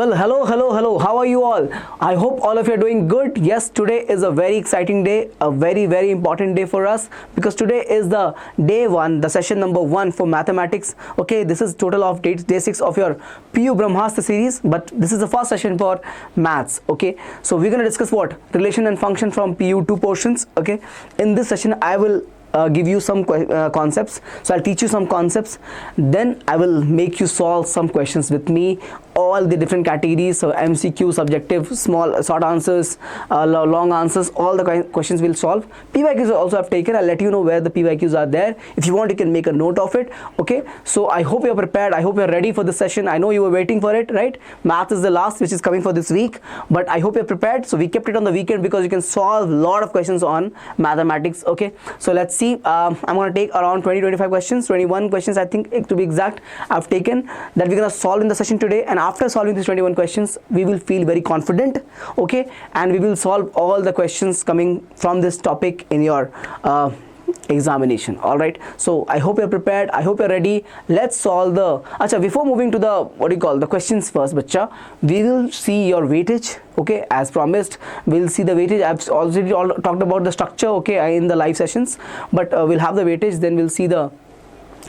Well, hello. How are you all? I hope all of you are doing good. Yes, today is a very exciting day, a very important day for us because today is the day one, the session number one for mathematics. Okay, this is total of day 6 of your PU Brahmastra series, but this is the first session for maths. Okay, so we're going to discuss what? Relation and function from PU 2 portions. Okay, in this session, I will give you some concepts. So I'll teach you some concepts, then I will make you solve some questions with me, all the different categories. So MCQ, subjective, small short answers, long answers, all the questions we'll solve. PYQs also I've taken. I'll let you know where the PYQs are there. If you want, you can make a note of it. Okay, so I hope you're prepared. I hope you're ready for this session. I know you were waiting for it, right? Math is the last which is coming for this week, but I hope you're prepared. So we kept it on the weekend because you can solve a lot of questions on mathematics. Okay, so let's see. I'm going to take around 20-25 questions, 21 questions I think to be exact I've taken, that we're going to solve in the session today. And after solving these 21 questions, we will feel very confident. Okay, and we will solve all the questions coming from this topic in your examination. All right, so I hope you're prepared. I hope you're ready. Let's solve the before moving to the the questions first, bacha, we will see your weightage. Okay, as promised, we'll see the weightage. I've already talked about the structure, okay, in the live sessions, but we'll have the weightage, then we'll see the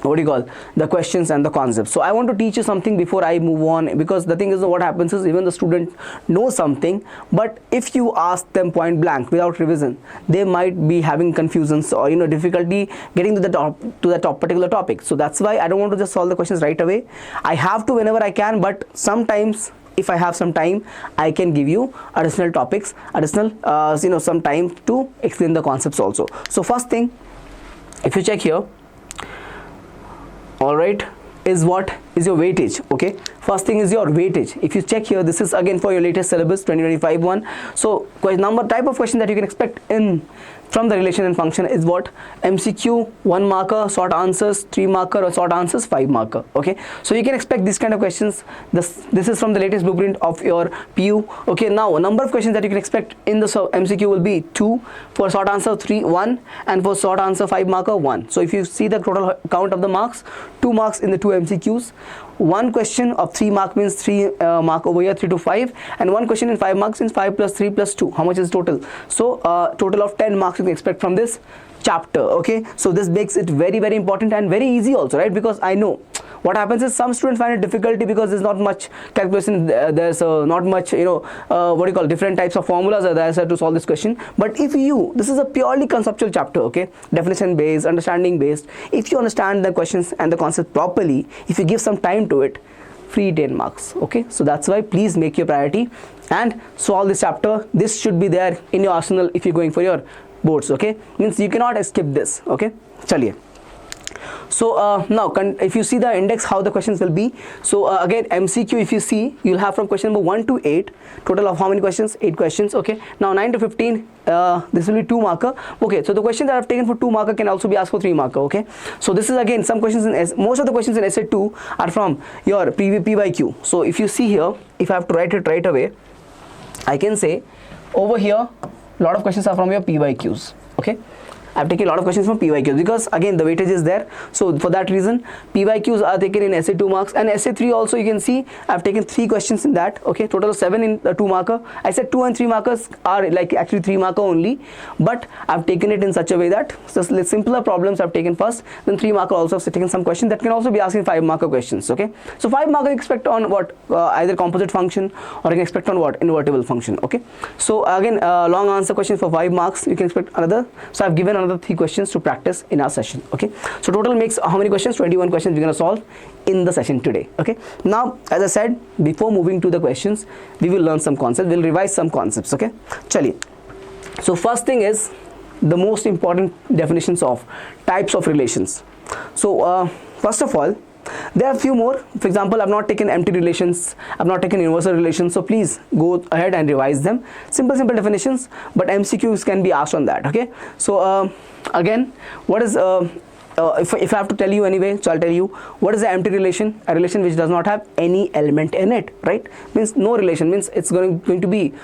the questions and the concepts. So I want to teach you something before I move on, because the thing is, what happens is, even the student knows something, but if you ask them point blank without revision, they might be having confusions or difficulty getting to the top particular topic. So that's why I don't want to just solve the questions right away. I have to whenever I can, but sometimes if I have some time, I can give you additional topics, some time to explain the concepts also. So first thing, if you check here, all right, is what is your weightage. Okay, first thing is your weightage. If you check here, this is again for your latest syllabus 2025 one. So type of question that you can expect from the relation and function is what? MCQ 1 marker, short answers 3 marker, or short answers 5 marker. Okay, so you can expect this kind of questions. This is from the latest blueprint of your PU. Okay, now a number of questions that you can expect in the MCQ will be 2, for short answer 1, and for short answer 5 marker 1. So if you see the total count of the marks, 2 marks in the 2 MCQs, 1 question of 3 mark means 3 mark over here, 3 to 5, and 1 question in 5 marks means 5 plus 3 plus 2. How much is total? So total of 10 marks you can expect from this chapter. Okay, so this makes it very important and very easy also, right? Because I know what happens is some students find it difficulty because there's not much calculation, there's not much different types of formulas are there to solve this question. But if this is a purely conceptual chapter, okay, definition based, understanding based, if you understand the questions and the concept properly, if you give some time to it, free 10 marks. Okay, so that's why please make your priority and solve this chapter. This should be there in your arsenal if you're going for your boards. Okay, means you cannot skip this. Okay, chaliye. So now if you see the index, how the questions will be. So again, MCQ, if you see, you'll have from question number 1 to 8, total of how many questions? 8 questions. Okay, now 9 to 15, this will be 2 marker. Okay, so the questions that I've taken for 2 marker can also be asked for 3 marker. Okay, so this is again some questions most of the questions in essay 2 are from your PYQ. So if you see here, if I have to write it right away, I can say over here a lot of questions are from your PYQs. Okay, I've taken a lot of questions from PYQs because again the weightage is there. So for that reason, PYQs are taken in essay 2 marks, and essay 3 also you can see I've taken 3 questions in that. Okay, total of 7 in the 2 marker. I said 2 and 3 markers are like actually 3 marker only, but I've taken it in such a way that just simpler problems I've taken first, then 3 marker also I've taken some questions that can also be asking 5 marker questions. Okay, so 5 marker you expect on what? Either composite function, or you can expect on what? Invertible function. Okay, so again long answer question for 5 marks you can expect another. So I've given another 3 questions to practice in our session. Okay, so total makes how many questions? 21 questions we're going to solve in the session today. Okay, now as I said, before moving to the questions, we will learn some concepts, we'll revise some concepts. Okay, chaliye. So first thing is the most important definitions of types of relations. So first of all, there are a few more. For example, I've not taken empty relations, I've not taken universal relations, so please go ahead and revise them. Simple definitions, but MCQs can be asked on that. Okay, so again, what is if I have to tell you anyway, so I'll tell you what is the empty relation. A relation which does not have any element in it, right? Means no relation, means it's going to be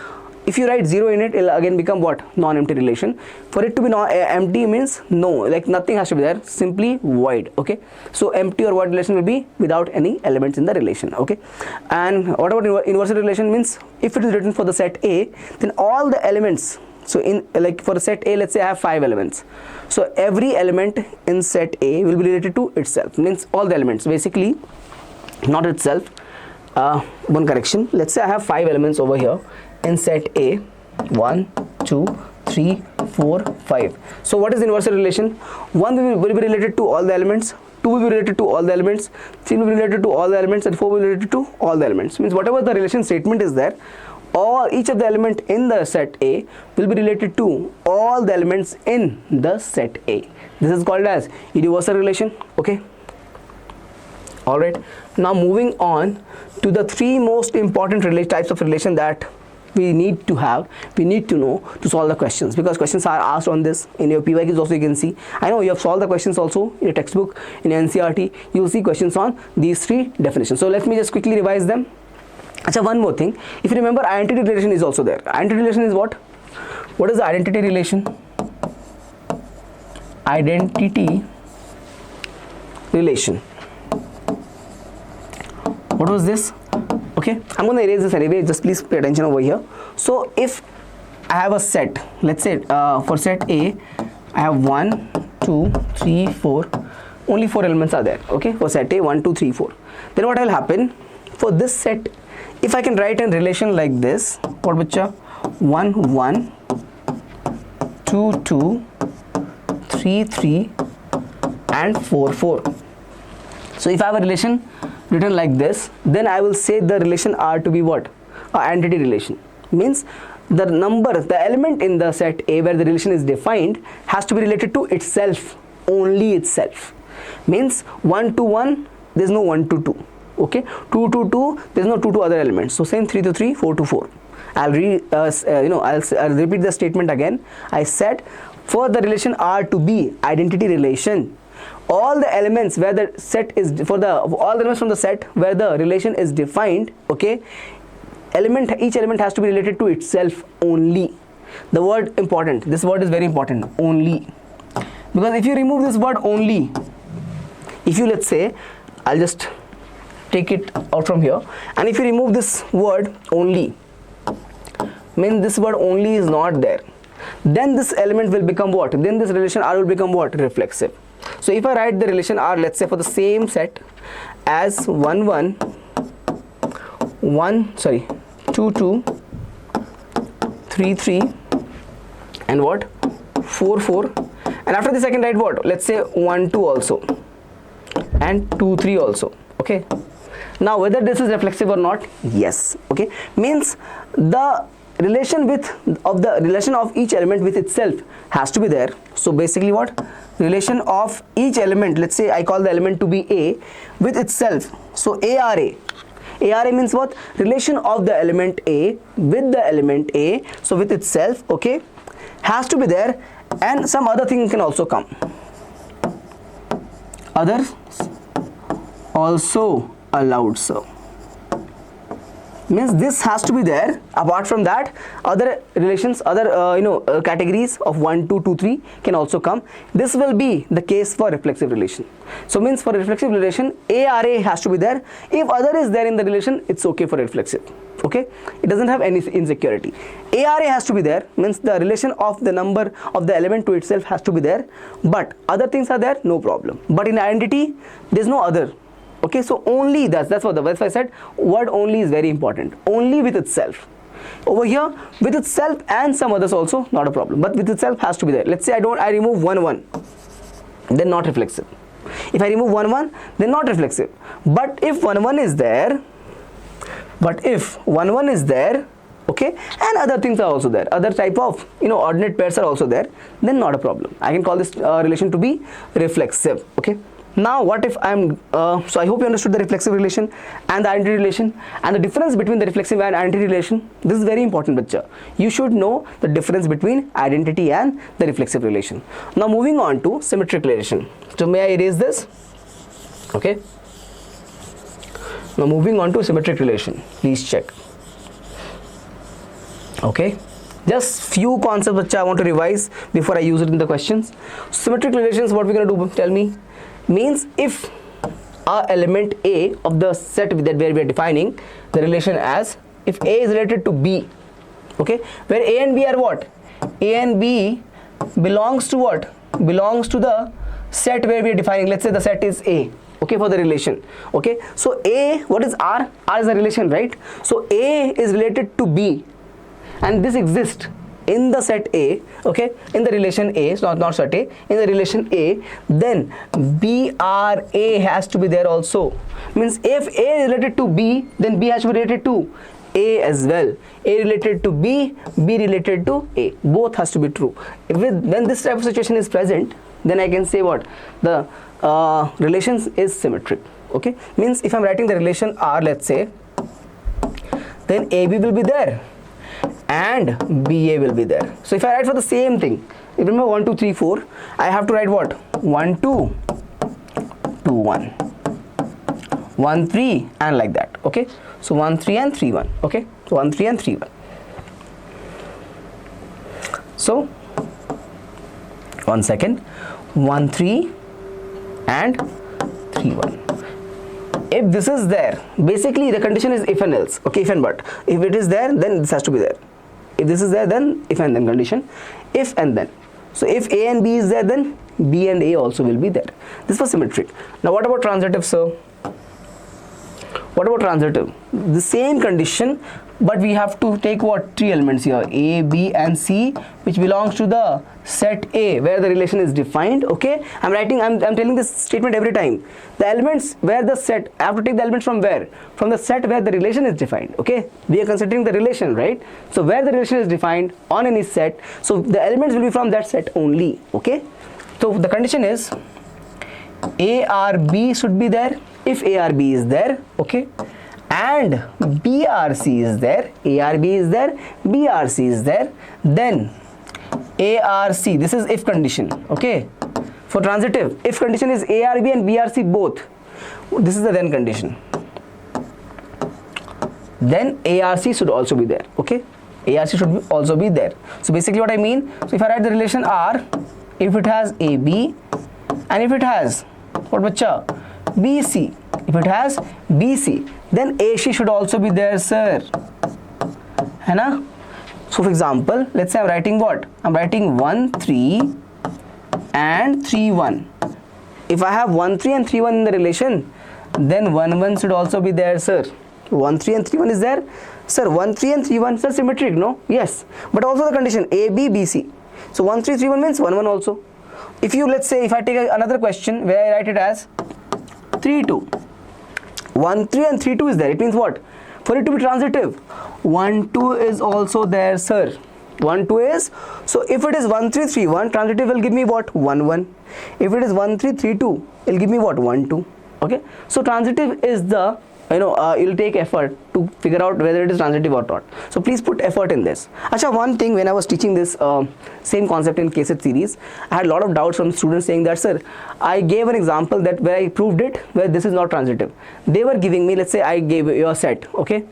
If you write 0 in it, it'll again become what? Non-empty relation. For it to be empty means no, like nothing has to be there, simply void. Okay, so empty or void relation will be without any elements in the relation. Okay, and what about inverse relation means if it is written for the set A, then all the elements, so in like for set A, let's say I have 5 elements, so every element in set A will be related to itself, means all the elements, basically not itself. One correction, let's say I have 5 elements over here in set A, 1 2 3 4 5. So what is inverse relation? 1 will be related to all the elements, 2 will be related to all the elements, 3 will be related to all the elements, and 4 will be related to all the elements. Means whatever the relation statement is there, each of the element in the set A will be related to all the elements in the set A. This is called as universal relation. Okay, alright, now moving on to the 3 most important types of relation that we need to know to solve the questions, because questions are asked on this in your PYQs also. You can see, I know you have solved the questions also in your textbook, in NCERT you will see questions on these 3 definitions. So let me just quickly revise them. Achha, one more thing, if you remember, identity relation is also there. Identity relation is what? What is the identity relation? Identity relation. What was this? Okay, I'm going to erase this anyway, just please pay attention over here. So if I have a set, let's say for set A, I have 1 2 3 4, only 4 elements are there. Okay, for set A, 1 2 3 4. Then what will happen for this set? If I can write a relation like this, what bacha? 1 1 2 2 3 3 and 4 4. So if I have a relation written like this, then I will say the relation R to be what? Identity relation. Means the number, the element in the set A where the relation is defined has to be related to itself, only itself. Means 1 to 1, there is no 1 to 2. Okay, 2 to 2, there is no 2 to other elements. So same 3 to 3, 4 to 4. I'll repeat the statement again. I said for the relation R to be identity relation, all the elements where the set is all the elements from the set where the relation is defined, okay, each element has to be related to itself only. The word important, this word is very important, only, because if you remove this word only, if you, let's say, I'll just take it out from here, and if you remove this word only, means this word only is not there, then this element will become what? Then this relation R will become what? Reflexive. So if I write the relation R, let's say for the same set as 1 1 2 2 3 3 and what? 4 4, and after this I can write what? Let's say 1 2 also and 2 3 also. Okay, now whether this is reflexive or not? Yes. Okay, means the relation of each element with itself has to be there. So basically what? Relation of each element, let's say I call the element to be A, with itself. So ARA means what? Relation of the element A with the element A, so with itself, okay, has to be there, and some other thing can also come. Others also allowed, sir. Means this has to be there. Apart from that, other relations, other categories of 1 2 2 3 can also come. This will be the case for reflexive relation. So means for reflexive relation, ARA has to be there. If other is there in the relation, it's okay for reflexive. Okay, it doesn't have any insecurity. ARA has to be there, means the relation of the number of the element to itself has to be there, but other things are there, no problem. But in identity, there's no other. Okay, so only that's why I said word only is very important. Only with itself. Over here, with itself and some others also, not a problem, but with itself has to be there. Let's say I remove 1 1, then not reflexive. If I remove 1 1, then not reflexive. But if 1 1 is there, okay, and other things are also there, other type of ordinate pairs are also there, then not a problem. I can call this relation to be reflexive. Okay, now what if so I hope you understood the reflexive relation and the identity relation and the difference between the reflexive and identity relation. This is very important, bacha. You should know the difference between identity and the reflexive relation. Now moving on to symmetric relation. So may I erase this? Okay, now moving on to symmetric relation, please check. Okay, just few concepts which I want to revise before I use it in the questions. Symmetric relations, what we're going to do, tell me, means if a element A of the set that where we are defining the relation as, if A is related to B, okay, where A and B are what? A and B belongs to what? Belongs to the set where we are defining. Let's say the set is A, okay, for the relation. Okay, so A, what is R? R is a relation, right? So A is related to B, and this exists in the set A, okay, in the relation A, so not set A, in the relation A, then BRA has to be there also. Means if A is related to B, then B has to be related to A as well. A related to B, B related to A. Both has to be true. When this type of situation is present, then I can say what? The relations is symmetric. Okay, means if I'm writing the relation R, let's say, then AB will be there and BA will be there. So if I write for the same thing, if remember 1 2 3 4, I have to write what? 1 2 2 1 1 3 and like that. Okay, so 1 3 and 3 1. Okay, so 1 3 and 3 1. So 1 second, 1 3 and 3 1. If this is there, basically the condition is if and else. Okay, if and but. If it is there, then this has to be there. If this is there, then if and then condition. If and then. So if A and B is there, then B and A also will be there. This was symmetric. Now what about transitive, sir? What about transitive? The same condition, but we have to take what? 3 elements here, A, B and C, which belongs to the set A where the relation is defined. Okay, I'm telling this statement every time. The elements where the set, I have to take the elements from where? From the set where the relation is defined. Okay, we are considering the relation, right? So where the relation is defined on any set, so the elements will be from that set only. Okay, so the condition is ARB should be there. If ARB is there, okay, and BRC is there, ARB is there, BRC is there, then ARC, this is if condition. Okay, for transitive, if condition is ARB and BRC both, this is the then condition. Then ARC should also be there. Okay, ARC should also be there. So basically what I mean, so if I write the relation R, if it has AB and if it has what bacha? BC, if it has BC, then AC should also be there, sir. है ना? So for example, let's say I'm writing what? I'm writing 1 3 and 3 1. If I have 1 3 and 3 1 in the relation, then 1 1 should also be there, sir. 1 3 and 3 1 is there, sir. 1 3 and 3 1, sir, symmetric, no? Yes, but also the condition A B B C. So 1 3 3 1 means 1 1 also. If you, let's say, if I take another question where I write it as 3 2, 1 3 and 3 2 is there, it means what? For it to be transitive, 1 2 is also there, sir. 1 2 is, so if it is 1 3 3 1, transitive will give me what? 1 1. If it is 1 3 3 2, it will give me what? 1 2. Okay, so transitive is the, you'll take effort to figure out whether it is transitive or not. So please put effort in this. Acha, one thing, when I was teaching this same concept in case series, I had a lot of doubts from students saying that, sir, I gave an example that where I proved it, where this is not transitive. They were giving me, let's say I gave you a set, okay?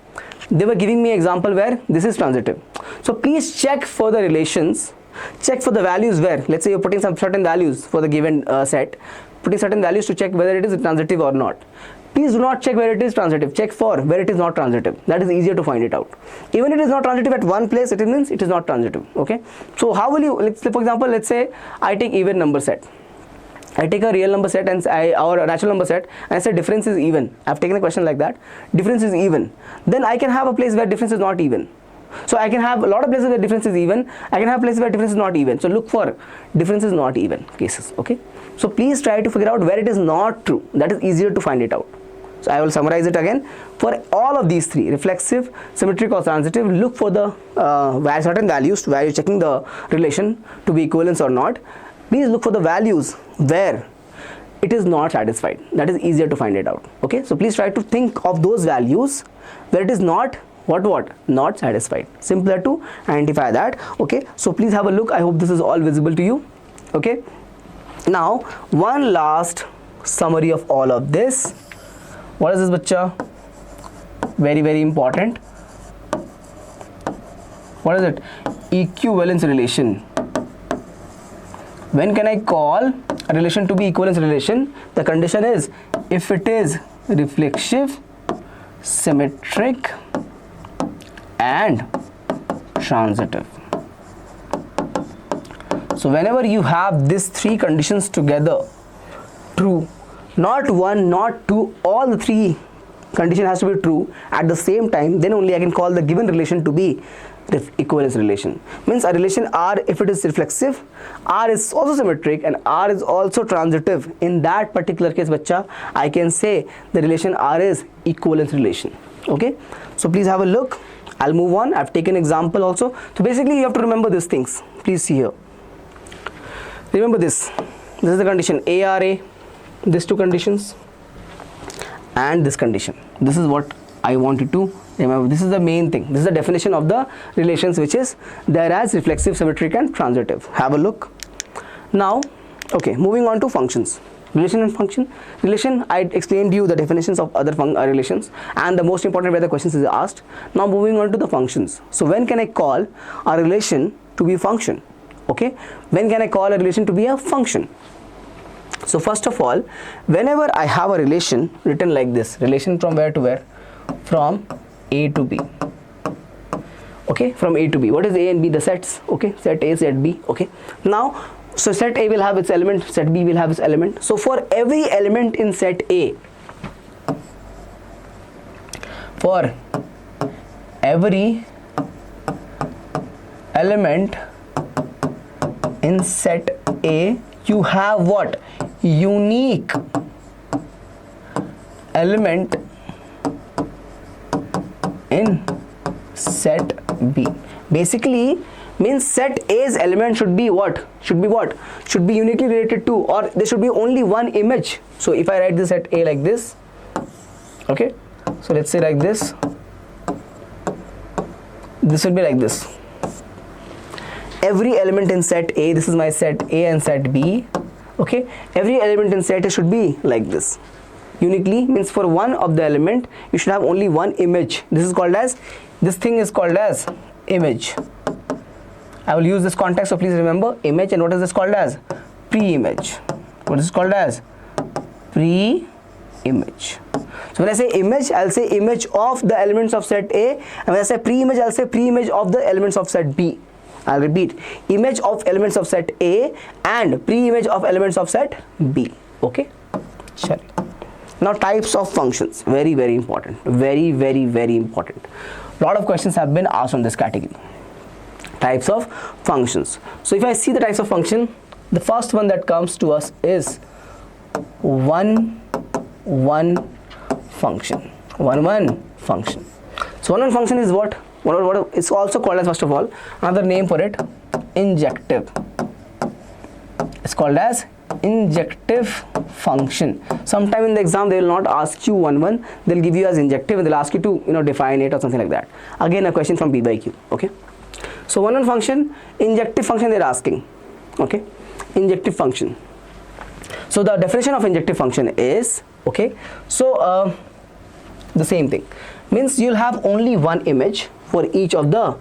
They were giving me example where this is transitive. So please check for the relations, check for the values where, let's say you're putting some certain values for the given set, putting certain values to check whether it is transitive or not. Please do not check where it is transitive, check for where it is not transitive. That is easier to find it out. Even if it is not transitive at one place, it means it is not transitive. Okay, so how will you, let's say for example, let's say I take even number set, I take a real number set and or a natural number set and I say difference is even. I have taken a question like that, difference is even, then I can have a place where difference is not even. So I can have a lot of places where difference is even, I can have places where difference is not even. So look for difference is not even cases. Okay, so please try to figure out where it is not true. That is easier to find it out. So I will summarize it again. For all of these three, reflexive, symmetric or transitive, look for the certain values where you're checking the relation to be equivalence or not. Please look for the values where it is not satisfied. That is easier to find it out. Okay, so please try to think of those values where it is not not satisfied. Simpler to identify that. Okay, so please have a look. I hope this is all visible to you. Okay, now one last summary of all of this. What is this, bacha? Very, very important. What is it? Equivalence relation. When can I call a relation to be equivalence relation? The condition is if it is reflexive, symmetric and transitive. So whenever you have these three conditions together, true, not one, not two, all the three condition has to be true at the same time, then only I can call the given relation to be equivalence relation. Means a relation R, if it is reflexive, R is also symmetric and R is also transitive. In that particular case, bacha, I can say the relation R is equivalence relation. Okay, so please have a look. I'll move on. I've taken example also. So basically you have to remember these things. Please see here. Remember this. This is the condition ARA, these two conditions and this condition. This is what I wanted to remember. This is the main thing. This is the definition of the relations which is there as reflexive, symmetric and transitive. Have a look. Now, okay, moving on to functions. Relation and function. Relation, I explained you the definitions of other relations and the most important where the questions is asked. Now moving on to the functions. So when can I call a relation to be a function? Okay, when can I call a relation to be a function? So first of all, whenever I have a relation written like this, relation from where to where? From A to B. Okay, from A to B. What is A and B? The sets. Okay, set A, set B. Okay, now so set A will have its element, set B will have its element. So for every element in set A, for every element in set A, you have what? Unique element in set B. Basically means set A's element should be what? Should be what? Should be uniquely related to, or there should be only one image. So if I write this set A like this, okay, so let's say like this, this will be like this. Every element in set A, this is my set A and set B, okay, every element in set A should be like this. Uniquely means for one of the element you should have only one image. This is called as, this thing is called as image. I will use this context, so please remember image. And what is this called as? Pre-image. What is this called as? Pre-image. So when I say image, I'll say image of the elements of set A, and when I say pre-image, I'll say pre-image of the elements of set B. I'll repeat, image of elements of set A and pre-image of elements of set B. Okay, sure. Now types of functions, very important, very important. Lot of questions have been asked on this category. Types of functions. So if I see the types of function, the first one that comes to us is one function. One function. So one function is what it's also called as, first of all, another name for it, injective. It's called as injective function. Sometime in the exam they will not ask you one, they'll give you as injective and they'll ask you to define it or something like that. Again a question from B/Q. Okay, so one function, injective function they're asking. Okay, injective function. So the definition of injective function is, okay, so the same thing, means you'll have only one image for each of the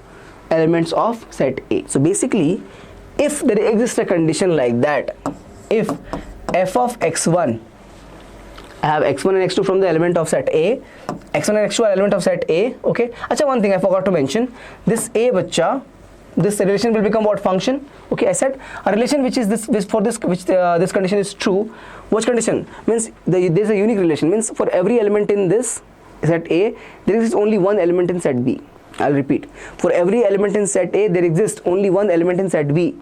elements of set A. So basically if there exists a condition like that, if f of x1, I have x1 and x2 from the element of set A, x1 and x2 are element of set A. Okay, acha, one thing I forgot to mention, this A bacha, this relation will become what? Function. Okay, I said a relation which is this condition is true. Which condition? Means there is a unique relation, means for every element in this set A there is only one element in set B. I'll repeat, for every element in set A there exists only one element in set B.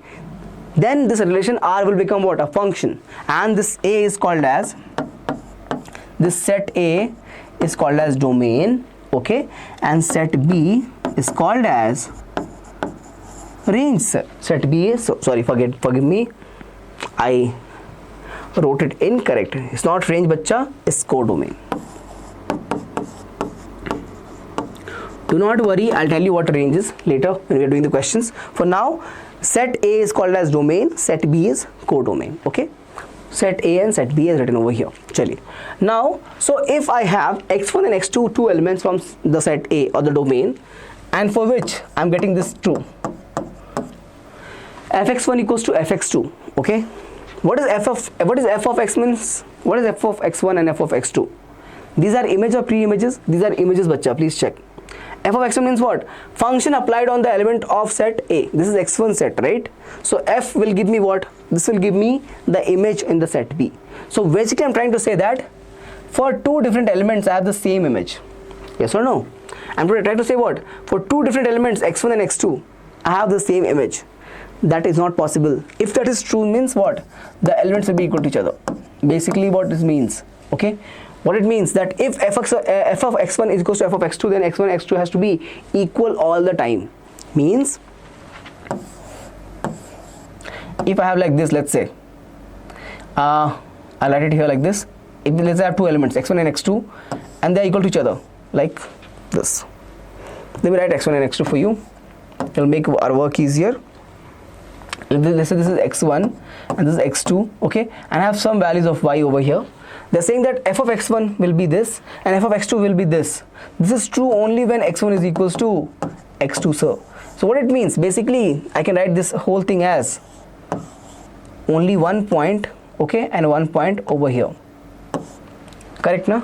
Then this relation R will become what? A function. And this A is called as, this set A is called as domain. Okay, and set B is called as range. Set B is, sorry, forgive me, I wrote it incorrect. It's not range bacha, it's codomain. Do not worry, I'll tell you what range is later when we are doing the questions. For now, set A is called as domain, set B is codomain. Okay, set A and set B is written over here. Chaliye. Now, so if I have x1 and x2, two elements from the set A or the domain, and for which I'm getting this true. fx1 equals to fx2. Okay, what is f of x means? What is f of x1 and f of x2? These are image or pre-images? These are images, bacha, please check. F of x1 means what? Function applied on the element of set A. This is x1 set, right? So f will give me what? This will give me the image in the set B. So basically I'm trying to say that for two different elements I have the same image. Yes or no? I'm trying to say what? For two different elements x1 and x2 I have the same image. That is not possible. If that is true means what? The elements will be equal to each other. Basically what this means, okay? What it means that if f of x1 is equals to f of x2, then x1 and x2 has to be equal all the time. Means if I have like this, let's say I'll write it here like this. If let's say I have two elements x1 and x2 and they are equal to each other like this. Let me write x1 and x2 for you. It will make our work easier. Let's say this is x1 and this is x2, okay, and I have some values of y over here. They're saying that f of x1 will be this and f of x2 will be this. This is true only when x1 is equals to x2, sir. So what it means, basically I can write this whole thing as only 1 point, okay, and 1 point over here. Correct, na?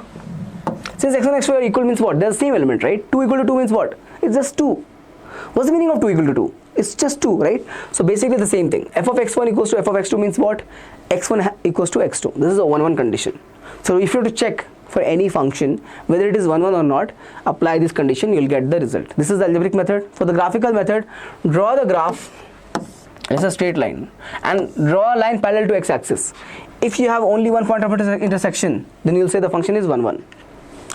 Since x1 and x2 are equal means what? They're the same element, right? 2 equal to 2 means what? It's just 2. What's the meaning of 2 equal to 2? It's just 2, right? So basically the same thing. F of x1 equals to f of x2 means what? x1 equals to x2. This is a 1-1 condition. So if you have to check for any function whether it is 1-1 or not, apply this condition, you'll get the result. This is the algebraic method. For the graphical method, draw the graph. It's a straight line and draw a line parallel to x-axis. If you have only one point of intersection, then you'll say the function is 1-1.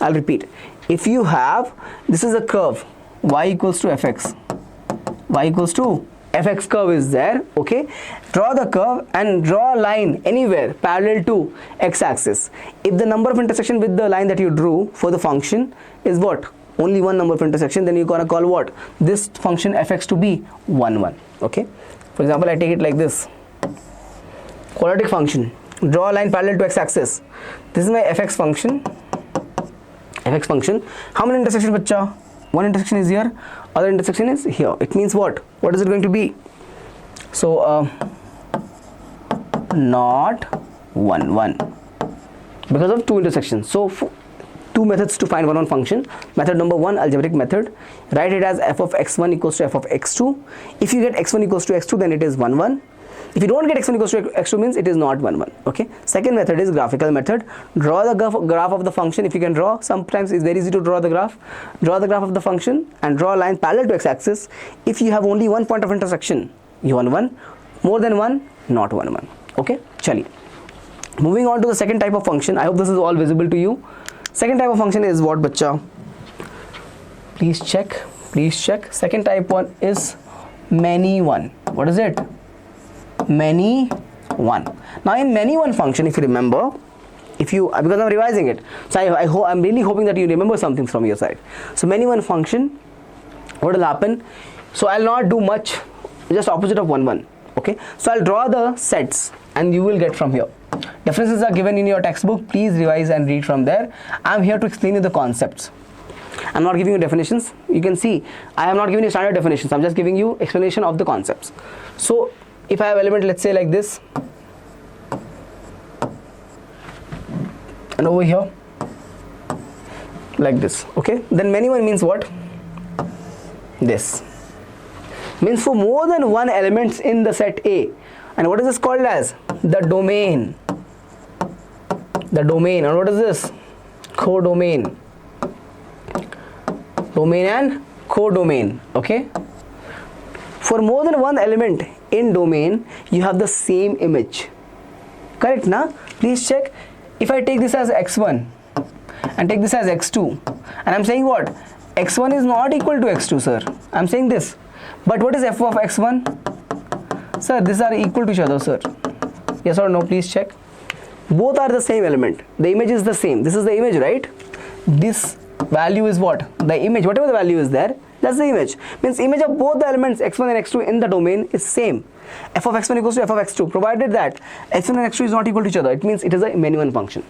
I'll repeat. If you have, this is a curve, y equals to fx, y equals to fx curve is there, okay? Draw the curve and draw a line anywhere parallel to x-axis. If the number of intersection with the line that you drew for the function is what? Only one number of intersection, then you're gonna call what? This function fx to be 1-1, okay? For example, I take it like this. Quadratic function. Draw a line parallel to x-axis. This is my fx function. Fx function. How many intersections, bacha? One intersection is here, other intersection is here. It means what? What is it going to be? So not 1-1 because of two intersections. So two methods to find 1-1 function. Method number 1, algebraic method. Write it as f of x1 equals to f of x2. If you get x1 equals to x2, then it is 1-1. If you don't get x1 equals to x2 means it is not 1-1. Okay. Second method is graphical method. Draw the graph of the function. If you can draw, sometimes it's very easy to draw the graph. Draw the graph of the function and draw a line parallel to x-axis. If you have only one point of intersection, you 1-1. More than one, not 1-1. Okay. Chali. Moving on to the second type of function. I hope this is all visible to you. Second type of function is what, bacha? Please check. Please check. Second type one is many one. What is it? Many one. Now in many one function, if you remember, because I'm revising it, so I'm really hoping that you remember something from your side. So many one function, what will happen? So I'll not do much, just opposite of 1-1. Okay. So I'll draw the sets and you will get from here. Differences are given in your textbook. Please revise and read from there. I'm here to explain you the concepts. I'm not giving you definitions. You can see I am not giving you standard definitions. I'm just giving you explanation of the concepts. So if I have element, let's say like this, and over here like this, okay, then many one means what? This means for more than one elements in the set A. And what is this called as? The domain. The domain. And what is this? Codomain. Domain and codomain. Okay. For more than one element in domain, you have the same image. Correct, na? Please check. If I take this as x1 and take this as x2, and I'm saying what? x1 is not equal to x2, sir. I'm saying this. But what is f of x1? Sir, these are equal to each other, sir. Yes or no? Please check. Both are the same element. The image is the same. This is the image, right? This value is what? The image. Whatever the value is there, that's the image. Means image of both the elements x1 and x2 in the domain is same. F of x1 equals to f of x2. Provided that x1 and x2 is not equal to each other, it means it is a many one function.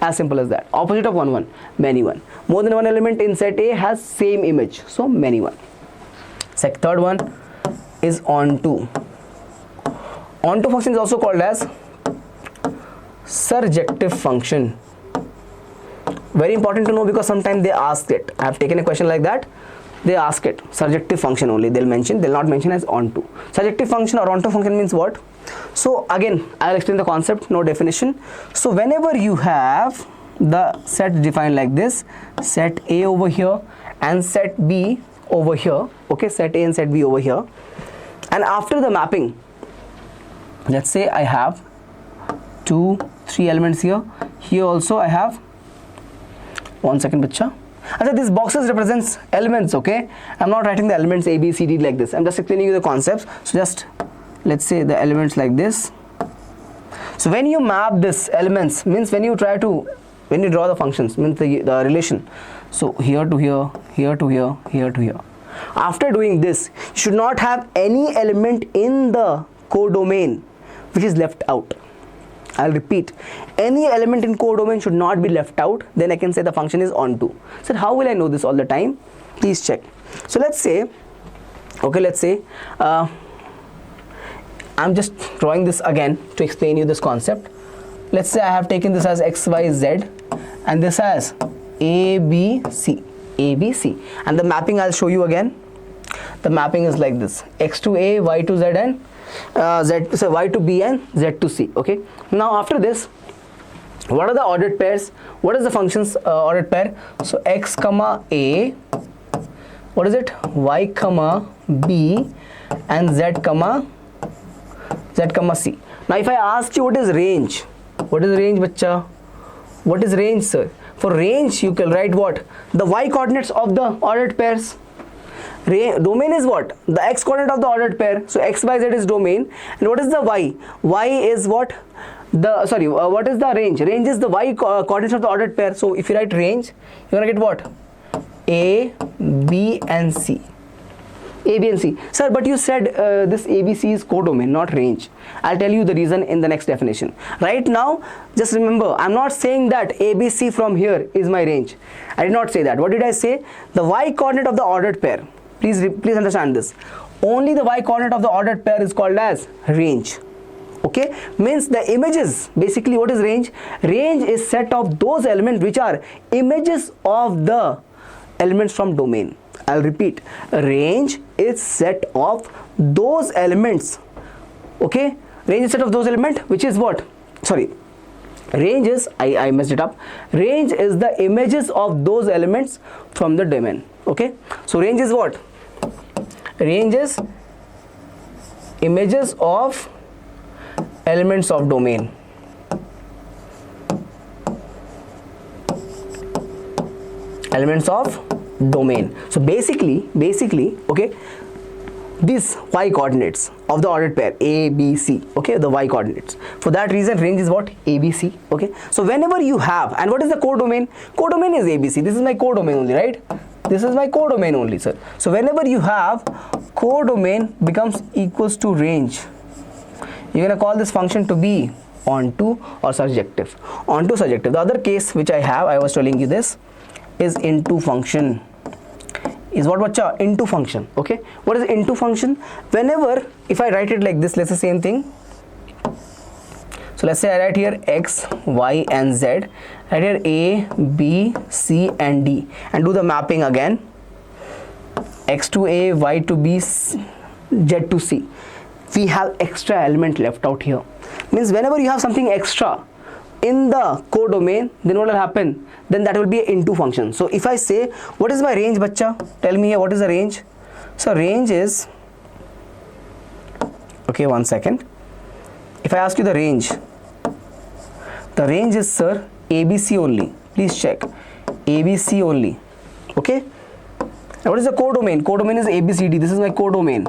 As simple as that. Opposite of 1-1, many one. More than one element in set A has same image. So many one. Third one is onto. Onto function is also called as surjective function. Very important to know because sometimes they ask it. I have taken a question like that. They ask it. Surjective function only they'll mention. They'll not mention as onto. Surjective function or onto function means what? So again, I'll explain the concept. No definition. So whenever you have the set defined like this, set A over here and set B over here. Okay, set A and set B over here. And after the mapping, let's say I have 2, 3 elements here. Here also I have, one second bacha. And these boxes represents elements, okay? I'm not writing the elements A, B, C, D like this. I'm just explaining you the concepts. So just, let's say the elements like this. So when you map this elements, means when you draw the functions, means the relation. So here to here, here to here, here to here. After doing this, you should not have any element in the codomain which is left out. I'll repeat, any element in codomain should not be left out. Then I can say the function is onto. So how will I know this all the time? Please check. So let's say, okay, let's say I'm just drawing this again to explain you this concept. Let's say I have taken this as x, y, z and this as a, b, c, a, b, c, and the mapping I'll show you again. The mapping is like this: x to a, y to z, and so y to b and z to c. Okay, now after this, what are the ordered pairs? What is the functions ordered pair? So x comma a, what is it, y comma b and z comma c. Now if I ask you what is range, what is range bacha? What is range, sir? For range you can write what? The y coordinates of the ordered pairs. Domain is what? The x coordinate of the ordered pair. So x, y, z is domain. And what is the y? Y is what? What is the range? Range is the y coordinates of the ordered pair. So if you write range, you're gonna get what? A, B and C. A, B and C. Sir, but you said this A, B, C is codomain, not range. I'll tell you the reason in the next definition. Right now, just remember, I'm not saying that A, B, C from here is my range. I did not say that. What did I say? The y coordinate of the ordered pair. Please understand this. Only the y coordinate of the ordered pair is called as range. Okay, means the images, basically what is range? Range is set of those elements which are images of the elements from domain. I'll repeat, range is set of those elements. Okay, range is set of those elements which is what? Sorry, range is, I messed it up. Range is the images of those elements from the domain. Okay, so range is what? Range is images of elements of domain. Elements of domain. So basically, okay, these y coordinates of the ordered pair A, B, C, okay, the y coordinates. For that reason, range is what? A, B, C. Okay, so whenever you have, and what is the codomain? Codomain is A, B, C. This is my codomain only, right? This is my codomain only, sir. So whenever you have codomain becomes equals to range, you're gonna call this function to be onto or surjective. Onto, surjective. The other case which I have, I was telling you this, is into function. Is what bacha? Into function. Okay, what is into function? Whenever, if I write it like this, let's say same thing. So let's say I write here x, y and z. Write here a, b, c and d, and do the mapping again. X to a, y to b, z to c. We have extra element left out here. Means whenever you have something extra in the codomain, then what will happen? Then that will be an into function. So if I say, what is my range, bacha? Tell me here, what is the range? So range is, okay, one second. If I ask you the range is, sir, ABC only. Please check. ABC only. Okay. And what is the codomain? Codomain is ABCD. This is my codomain.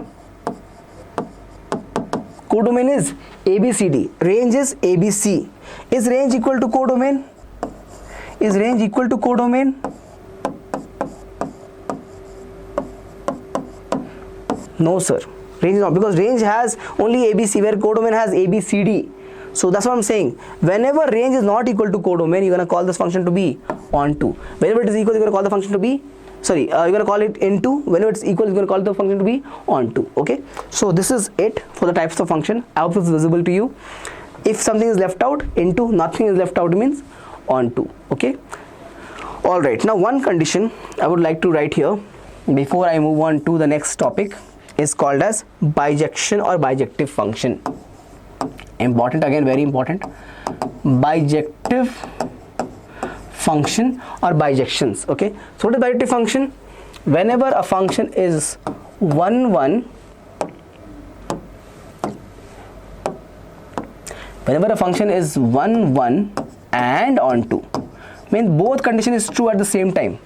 Codomain is ABCD. Range is ABC. Is range equal to codomain? Is range equal to codomain? No, sir. Range is not, because range has only ABC, where codomain has ABCD. So that's what I'm saying. Whenever range is not equal to codomain, you're gonna call this function to be onto. Whenever it is equal, you're gonna call the function to be sorry, you're going to call it into. Whenever it's equal, you're going to call the function to be onto. Okay, so this is it for the types of function. I hope this is visible to you. If something is left out, into, nothing is left out means onto. Okay, all right. Now one condition I would like to write here before I move on to the next topic is called as bijection or bijective function. Important, again, very important. Bijective function or bijections. Okay, so what is bijective function? Whenever a function is 1 1, whenever a function is 1 1 and onto, means both condition is true at the same time.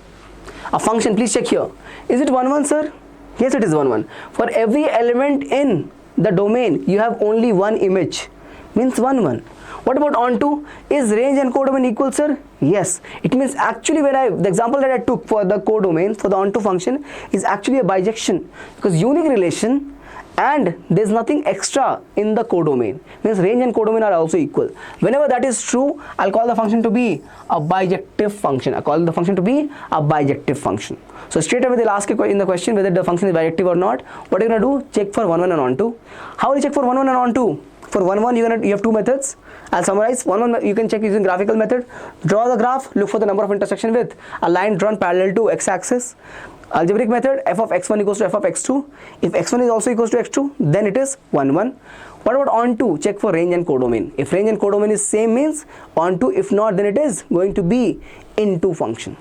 A function, please check here, is it 1 1, sir? Yes, it is 1 1. For every element in the domain you have only one image, means 1 1. What about onto? Is range and codomain equal, sir? Yes. It means actually the example that I took for the codomain for the onto function is actually a bijection, because unique relation and there's nothing extra in the codomain, means range and codomain are also equal. Whenever that is true, I'll call the function to be a bijective function. I call the function to be a bijective function. So straight away they'll ask you in the question whether the function is bijective or not. What are you going to do? Check for 1 1 and onto. How will you check for 1 1 and onto? For 1 1 you have two methods. I'll summarize. 1 1 you can check using graphical method. Draw the graph, look for the number of intersection with a line drawn parallel to x-axis. Algebraic method, f of x1 equals to f of x2. If x1 is also equals to x2, then it is 1 1. What about onto? Check for range and codomain. If range and codomain is same, means onto. If not, then it is going to be into function.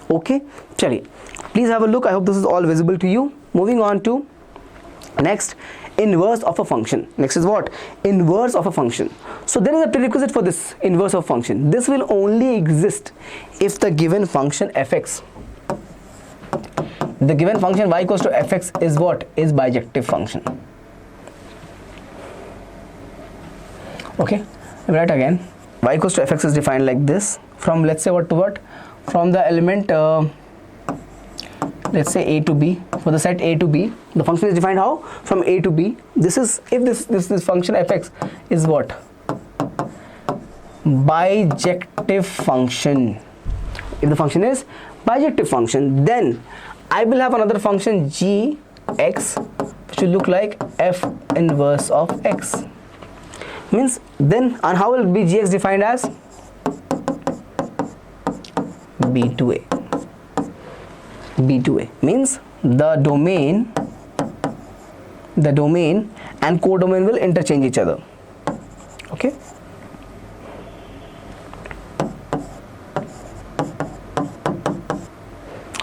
Okay, chaliye, please have a look. I hope this is all visible to you. Moving on to next, inverse of a function. Next is what? Inverse of a function. So there is a prerequisite for this inverse of function. This will only exist if the given function fx, the given function y equals to fx is what? Is bijective function. Okay, write again. Y equals to fx is defined like this from, let's say, what to what? From the element let's say a to b. For the set a to b, the function is defined how? From a to b. This is if this function fx is what? Bijective function. If the function is bijective function, then I will have another function gx which will look like f inverse of x. Means then, and how will be gx defined as? b2a. b2a means the domain and codomain will interchange each other. Okay,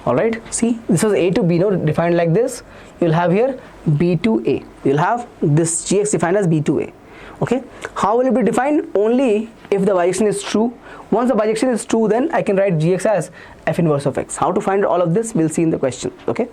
all right, see, this is a to b, no, defined like this. You'll have here b to a. You'll have this gx defined as b to a. Okay, how will it be defined? Only if the bijection is true. Once the bijection is true, then I can write gx as f inverse of x. How to find all of this, we'll see in the question. Okay,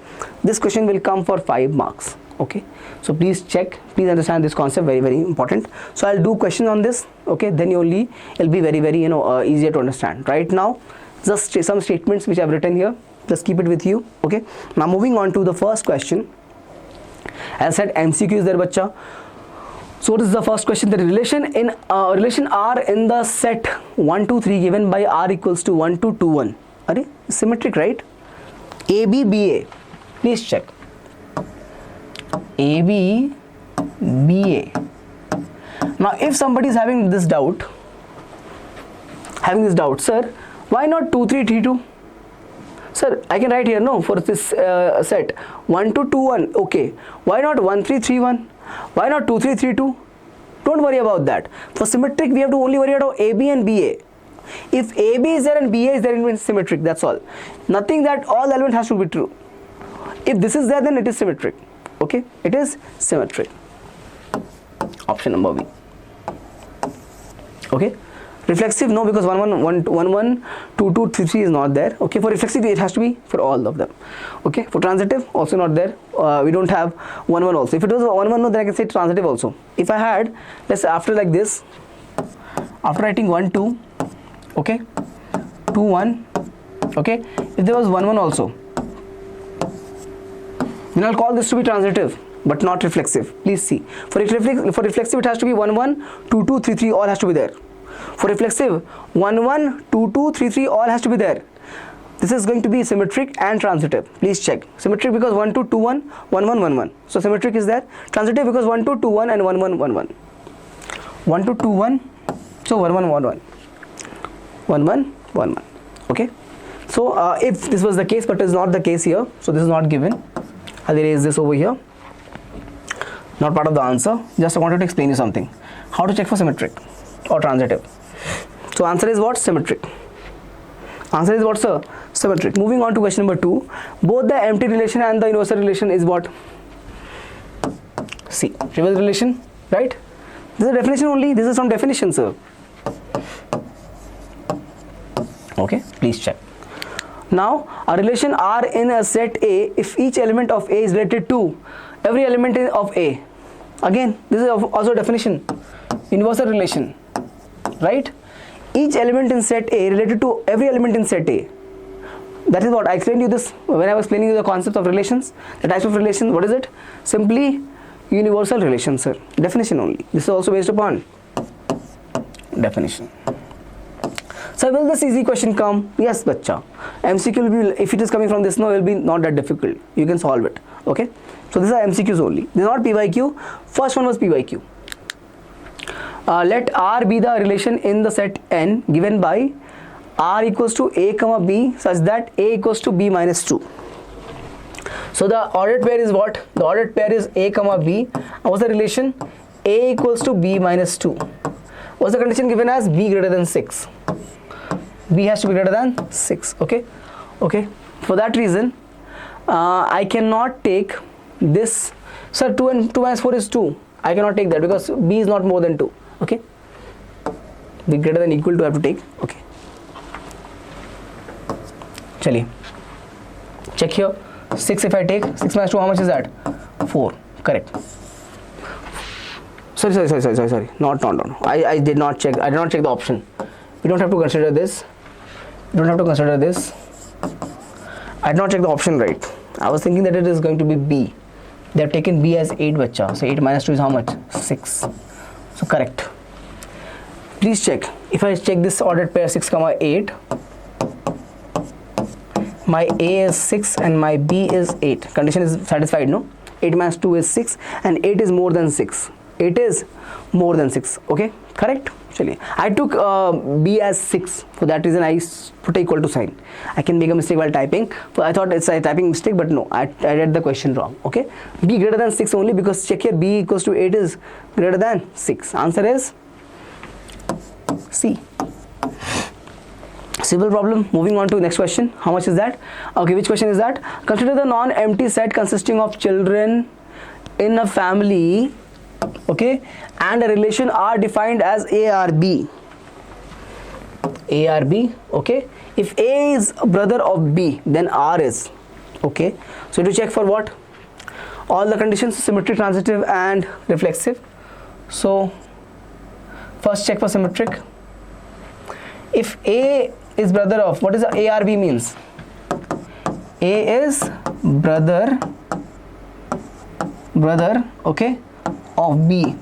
this question will come for 5 marks. Okay, so please check, please understand this concept, very very important. So I'll do questions on this. Okay, then only it'll be very very easier to understand. Right now, just some statements which I've written here. Just keep it with you. Okay, now moving on to the first question. As I said, MCQ is there, bacha. So what is the first question? The relation R in the set 1 2 3 given by R equals to 1 2 2 1. Are symmetric, right? AB BA. Please check. AB BA. Now if somebody is having this doubt, sir, why not 2 3 3 2? Sir, I can write here, no, for this set 1 2 2 1. Okay, why not 1 3 3 1? Why not 2 3 3 2? Don't worry about that. For symmetric, we have to only worry about AB and BA. If AB is there and BA is there, it means symmetric. That's all. Nothing that all elements has to be true. If this is there, then it is symmetric. Okay, it is symmetric. Option number B. Okay. Reflexive, no, because 1 1 1 1 2 2 3 3 is not there. Okay, for reflexive it has to be for all of them. Okay, for transitive also not there. We don't have 1 1 also. If it was 1 1, no, then I can say transitive also. If I had, let's say after like this, after writing 1 2, okay, 2 1, okay, if there was 1 1 also, then I'll call this to be transitive but not reflexive. Please see, for reflexive it has to be 1 1 2 2 3 3, all has to be there. For reflexive, 1 1 2 2 3 3, all has to be there. This is going to be symmetric and transitive. Please check. Symmetric because 1 2 2 1 1 1 1 1. So symmetric is there. Transitive because 1 2 2 1 and 1 1 1 1. 1 2 2 1. So 1 1 1 1. 1 1 1 1. Okay. So if this was the case, but it is not the case here. So this is not given. I'll erase this over here. Not part of the answer. Just I wanted to explain you something. How to check for symmetric or transitive. So answer is what? Symmetric. Answer is what, sir? Symmetric. Moving on to question number 2. Both the empty relation and the universal relation is what? C. Trivial relation, right? This is a definition only. This is from definition, sir. Okay, please check. Now, a relation R in a set A if each element of A is related to every element of A. Again, this is also a definition. Universal relation, right? Each element in set A related to every element in set A. That is what I explained you this when I was explaining you the concept of relations, the types of relations. What is it? Simply universal relation, sir. Definition only. This is also based upon definition. So will this easy question come? Yes, bacha. MCQ will be, if it is coming from this, no, it will be not that difficult. You can solve it. Okay. So these are MCQs only. They are not PYQ. First one was PYQ. Let R be the relation in the set N given by R equals to A comma B such that A equals to B minus 2. So the ordered pair is what? The ordered pair is A comma B. What's the relation? A equals to B minus 2. What's the condition given as? B greater than 6. B has to be greater than 6. Okay. Okay. For that reason, I cannot take this. Sir, 2 and 2 minus 4 is 2. I cannot take that because B is not more than 2. Okay. B greater than equal to I have to take. Okay. Chaliye. Check here. 6 if I take. 6 minus 2, how much is that? 4. Correct. Sorry. Not. I did not check. I did not check the option. You don't have to consider this. You don't have to consider this. I did not check the option right. I was thinking that it is going to be B. They have taken B as 8 bacha. So 8 minus 2 is how much? 6. So correct. Please check. If I check this ordered pair 6 comma 8, my A is 6 and my B is 8. Condition is satisfied, no? 8 minus 2 is 6 and 8 is more than 6. 8 is more than 6. Okay, correct? Actually, I took B as 6. For that reason, I put a equal to sign. I can make a mistake while typing. So I thought it's a typing mistake, but no, I read the question wrong. Okay, B greater than 6 only because check here, B equals to 8 is greater than 6. Answer is C. Simple problem. Moving on to next question. How much is that? Okay, which question is that? Consider the non-empty set consisting of children in a family, okay, and a relation R defined as ARB. ARB, okay. If A is a brother of B, then R is, okay. So to check for what? All the conditions: symmetric, transitive, and reflexive. So first check for symmetric. If A is brother of, what is the ARB means? A is brother, okay, of B.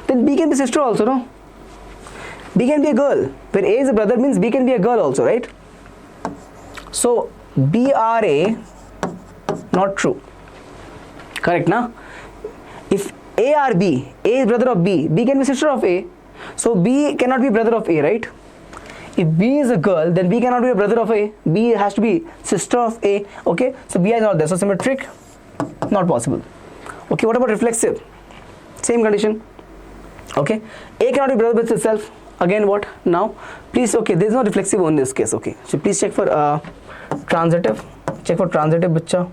Then B can be sister also, no? B can be a girl. When A is a brother means B can be a girl also, right? So BRA, not true. Correct, na? If ARB, A is brother of B, B can be sister of A. So B cannot be brother of A, right? If B is a girl, then B cannot be a brother of A. B has to be sister of A. Okay, so B is not there. So symmetric, not possible. Okay, what about reflexive? Same condition. Okay, A cannot be brother with itself. Again, what now? Please, okay, there is no reflexive in this case. Okay, so please check for transitive. Check for transitive, bacha.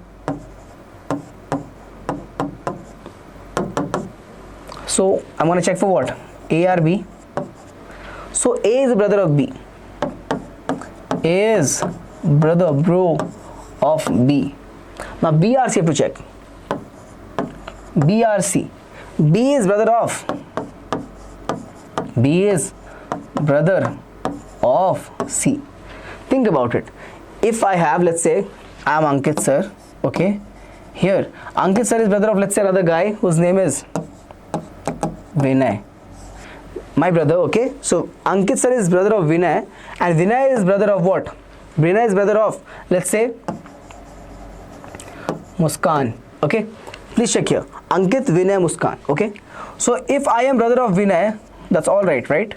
So I'm gonna check for what? ARB. So A is a brother of B. A is bro of B. Now BRC have to check. BRC. B is brother of. B is brother of C. Think about it. If I have, let's say, I am Ankit Sir. Okay. Here, Ankit Sir is brother of, let's say, another guy whose name is Vinay. My brother, okay. So Ankit Sir is brother of Vinay, and Vinay is brother of what? Vinay is brother of, let's say, Muskan. Okay, please check here. Ankit, Vinay, Muskan. Okay, so if I am brother of Vinay, that's all right, right?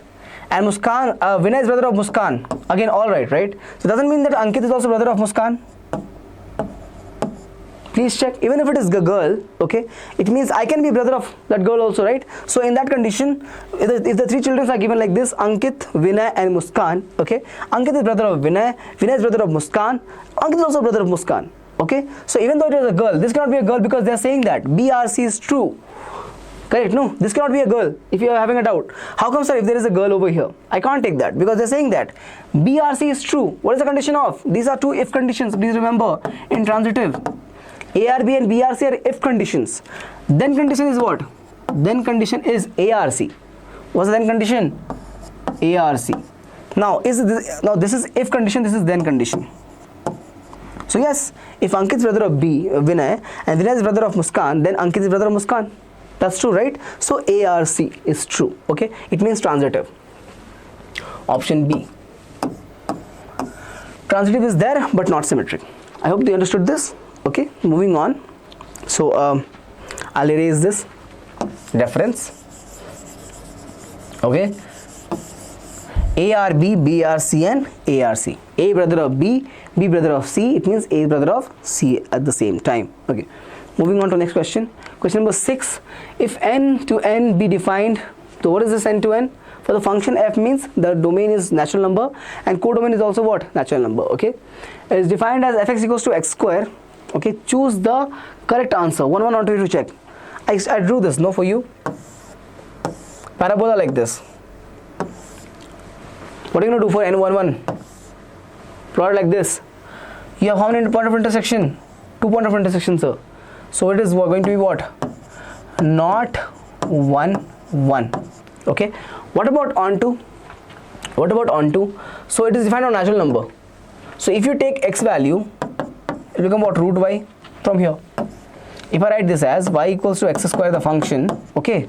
And Muskan, Vinay is brother of Muskan. Again, all right, right? So doesn't mean that Ankit is also brother of Muskan. Please check. Even if it is a girl, okay, it means I can be brother of that girl also, right? So in that condition, if the three children are given like this, Ankit, Vinay and Muskan, okay, Ankit is brother of Vinay, Vinay is brother of Muskan, Ankit is also brother of Muskan, okay? So even though it is a girl, this cannot be a girl because they are saying that BRC is true. Correct? No, this cannot be a girl if you are having a doubt. How come, sir, if there is a girl over here? I can't take that because they are saying that BRC is true. What is the condition of? These are two if conditions, please remember, in transitive. ARB and BRC are if conditions. Then condition is what? Then condition is ARC. What's the then condition? ARC. Now this is if condition, this is then condition. So yes, if Ankit is brother of Vinay, and Vinay is brother of Muskan, then Ankit is brother of Muskan. That's true, right? So ARC is true. Okay, it means transitive. Option B. Transitive is there but not symmetric. I hope they understood this. Okay, moving on. So I'll erase this reference. Okay, ARB, BRC and ARC. A brother of B, B brother of C. It means A brother of C at the same time. Okay, moving on to next question. Question number 6. If n to n be defined, so what is this n to n? For the function f means the domain is natural number and codomain is also what? Natural number. Okay, it is defined as fx equals to x square. Okay, choose the correct answer. 1, 1 or 2 to check. I drew this, no, for you. Parabola like this. What are you going to do for n1, 1? Plot it like this. You have how many point of intersection? 2 point of intersection, sir. So it is going to be what? Not 1, 1. Okay. What about onto? What about onto? So it is defined on natural number. So if you take x value, it will become what? Root y from here. If I write this as y equals to x square the function, okay,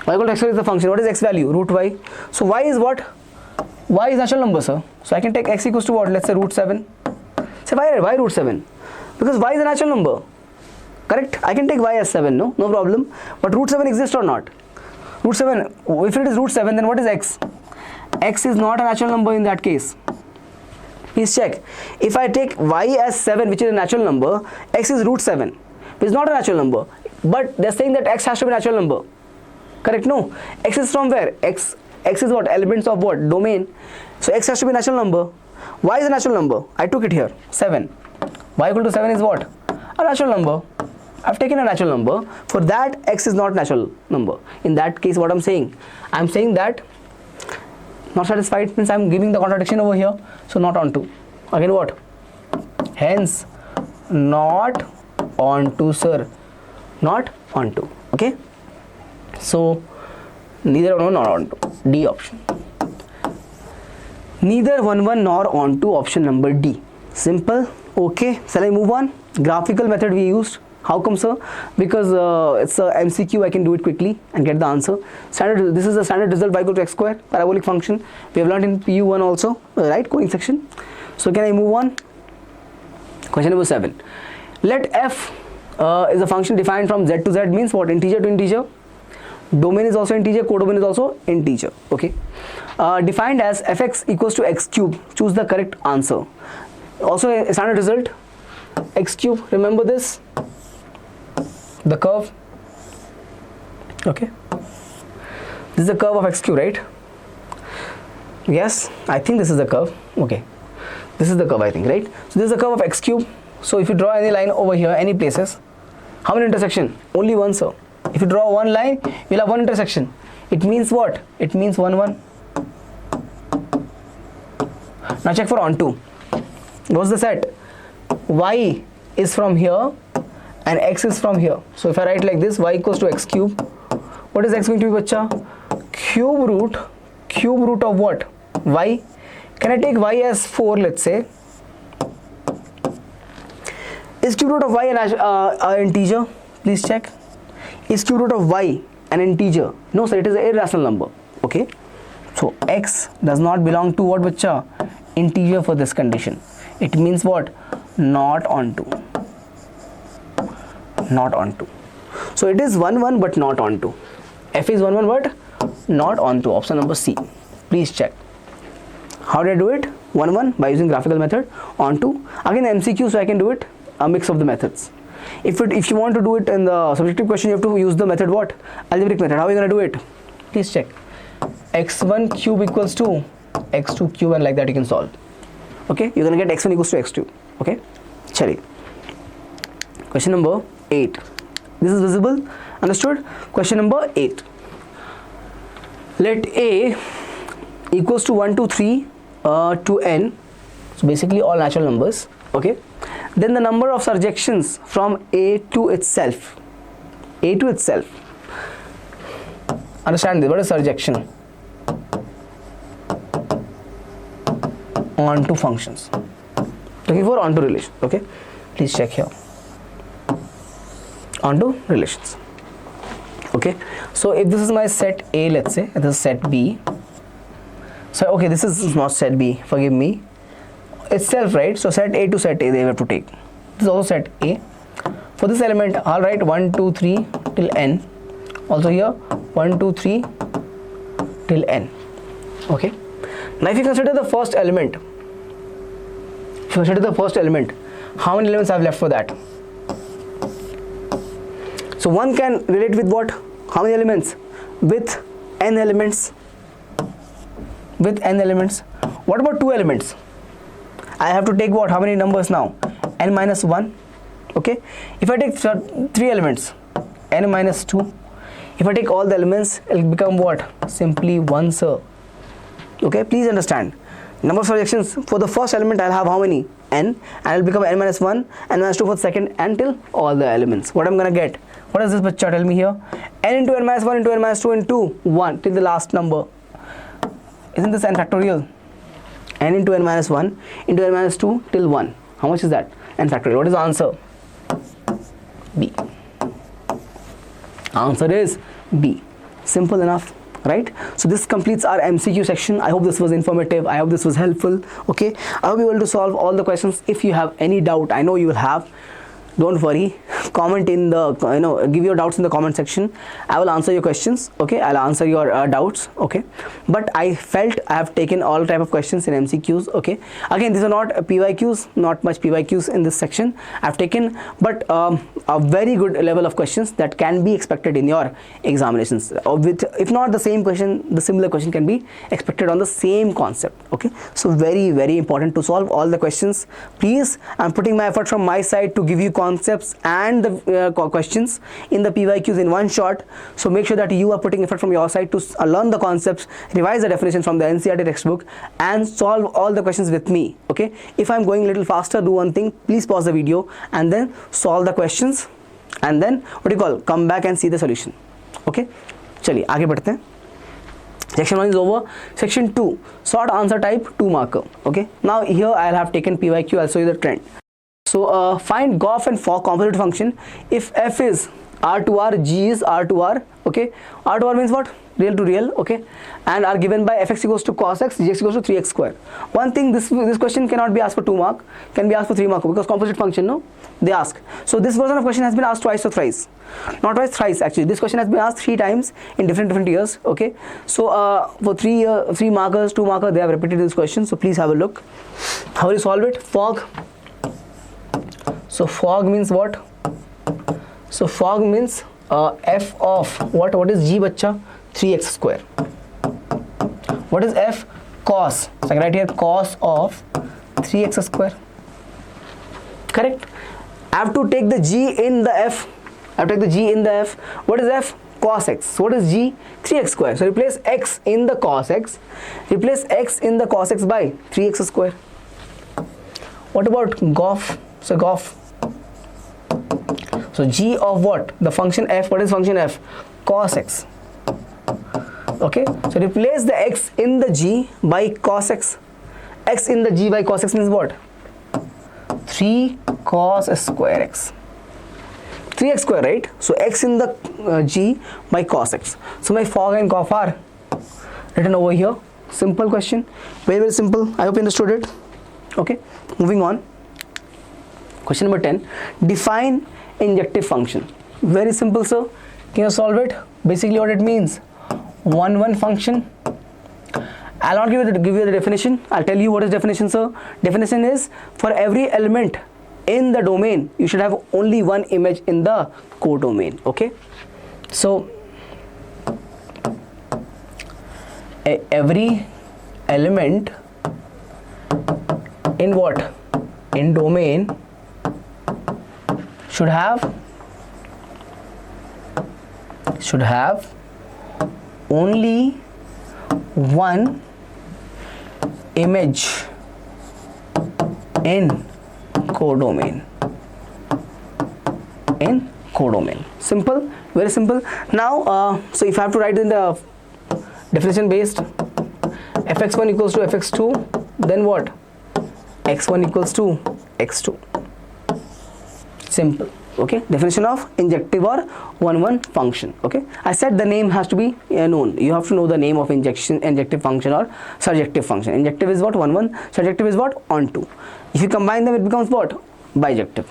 y equal to x square is the function. What is x value? Root y. So y is what? Y is natural number, sir. So I can take x equals to what? Let's say root 7. Say why root 7? Because y is a natural number. Correct? I can take y as 7, no problem. But root 7 exists or not? Root 7, if it is root 7, then what is x? X is not a natural number in that case. Please check. If I take y as 7, which is a natural number, x is root 7, which is not a natural number. But they are saying that x has to be a natural number. Correct? No. X is from where? X is what? Elements of what? Domain. So x has to be a natural number. Y is a natural number. I took it here. 7. Y equal to 7 is what? A natural number. I've taken a natural number. For that, x is not natural number. In that case, what I'm saying that not satisfied means I'm giving the contradiction over here. So not onto. Again what? Hence not onto, sir. Not onto. Okay. So neither one nor onto. D option. Neither 1, 1 nor onto, option number D. Simple. Okay. Shall I move on? Graphical method we used. How come, sir? Because it's a MCQ, I can do it quickly and get the answer. Standard. This is the standard result y equal to x square, parabolic function. We have learned in PU1 also, right? Coding section. So can I move on? Question number 7. Let f is a function defined from z to z, means what? Integer to integer. Domain is also integer, codomain is also integer. Okay. Defined as fx equals to x cube. Choose the correct answer. Also a standard result, x cube. Remember this. The curve. Okay, this is the curve of x cube, right? Yes, I think this is the curve. Okay, this is the curve, I think, right? So this is the curve of x cube. So if you draw any line over here, any places, how many intersection? Only one, sir. If you draw one line, you'll have one intersection. It means what? It means 1, 1. Now check for onto. What's the set? Y is from here and x is from here. So if I write like this, y equals to x cube. What is x going to be, bacha? Cube root of what? Y. Can I take y as 4, let's say? Is cube root of y an integer? Please check. Is cube root of y an integer? No, sir, it is an irrational number. Okay. So x does not belong to what, bacha? Integer for this condition. It means what? Not onto. Not onto. So it is 1 1 but not onto. F is 1 1 but not onto. Option number C. Please check. How did I do it? 1 1 by using graphical method. Onto. Again MCQ, so I can do it a mix of the methods. If you want to do it in the subjective question, you have to use the method what? Algebraic method. How are you going to do it? Please check. x1 cube equals to x2 cube, and like that you can solve. Okay, you're going to get x1 equals to x2. Okay, chali. Question number 8. This is visible. Understood? Question number 8. Let a equals to 1 2 3 to n. So basically all natural numbers. Okay. Then the number of surjections from a to itself. A to itself. Understand this? What is surjection? Onto functions. Looking for onto relation. Okay. Please check here. Onto relations. Okay. So if this is my set A, let's say, and this is set B. So okay, this is not set B. Forgive me. Itself, right? So set A to set A they have to take. This is also set A. For this element, I'll write 1 2 3 till n. Also here 1 2 3 till n. Okay. Now if you consider the first element, how many elements I have left for that? So one can relate with what? How many elements? With n elements. With n elements. What about 2 elements? I have to take what? How many numbers now? N minus 1. Okay. If I take 3 elements, n minus 2. If I take all the elements, it will become what? Simply 1, sir. Okay. Please understand. Number of surjections for the first element, I'll have how many? N, and it will become n minus 1, n minus 2 for the second, until all the elements. What I'm gonna get? What is this picture? Tell me here. N into n minus 1 into n minus 2 into 1 till the last number. Isn't this n factorial? N into n minus 1 into n minus 2 till 1. How much is that? N factorial. What is the answer? B. Answer is B. Simple enough, right? So this completes our MCQ section. I hope this was informative. I hope this was helpful. Okay, I hope you were able to solve all the questions. If you have any doubt, I know you will have, don't worry, comment in the give your doubts in the comment section. I will answer your questions. Okay, I'll answer your doubts. Okay, but I felt I have taken all type of questions in MCQs. Okay, again, these are not PYQs, not much PYQs in this section I've taken, but a very good level of questions that can be expected in your examinations. With, if not the same question, the similar question can be expected on the same concept. Okay, so very, very important to solve all the questions. Please, I'm putting my effort from my side to give you concepts and the questions in the PYQs in one shot. So make sure that you are putting effort from your side to learn the concepts, revise the definition from the NCERT textbook, and solve all the questions with me. Okay, if I'm going a little faster, do one thing, please pause the video and then solve the questions, and then come back and see the solution. Okay, chaliye आगे बढ़ते हैं. Section 1 is over. Section 2, short answer type 2 marker. Okay, now here I'll have taken PYQ. I'll show you the trend. So find Goff and Fogg composite function if f is r to r, g is r to r. Okay, r to r means what? Real to real. Okay, and are given by fx equals to cos x, gx equals to 3x square. One thing, this question cannot be asked for 2 mark, can be asked for 3 mark, because composite function, no, they ask. So this version of question has been asked twice or thrice, not twice, thrice actually. This question has been asked 3 times in different years. Okay, so for 3 markers, 2 markers, they have repeated this question. So please have a look. How will you solve it? Fogg. So Fogg means what? So Fogg means f of what? What is g, bacha? 3x square. What is f? Cos. So I can write here cos of 3x square. Correct? I have to take the g in the f. I have to take the g in the f. What is f? Cos x. So what is g? 3x square. So replace x in the cos x. Replace x in the cos x by 3x square. What about Goff? So Goff. So g of what? The function f. What is function f? Cos x. Okay, so replace the x in the g by cos x. X in the g by cos x means what? 3 cos square x. 3x square, right? So x in the g by cos x. So my Fogg and Goff are written over here. Simple question, very simple. I hope you understood it. Okay, moving on. Question number 10. Define injective function. Very simple, sir. Can you solve it? Basically what it means, 1 function. I'll not give you the definition. I'll tell you what is definition, sir. Definition is, for every element in the domain, you should have only one image in the codomain. Okay, so every element in what? In domain should have only one image in codomain. Simple, very simple. Now so if I have to write in the definition based, fx1 equals to fx2, then what? x1 equals to x2. Simple. Okay, definition of injective or 1 function. Okay, I said the name has to be known. You have to know the name of injective function or surjective function. Injective is what? 1, surjective is what? Onto. If you combine them, it becomes what? Bijective.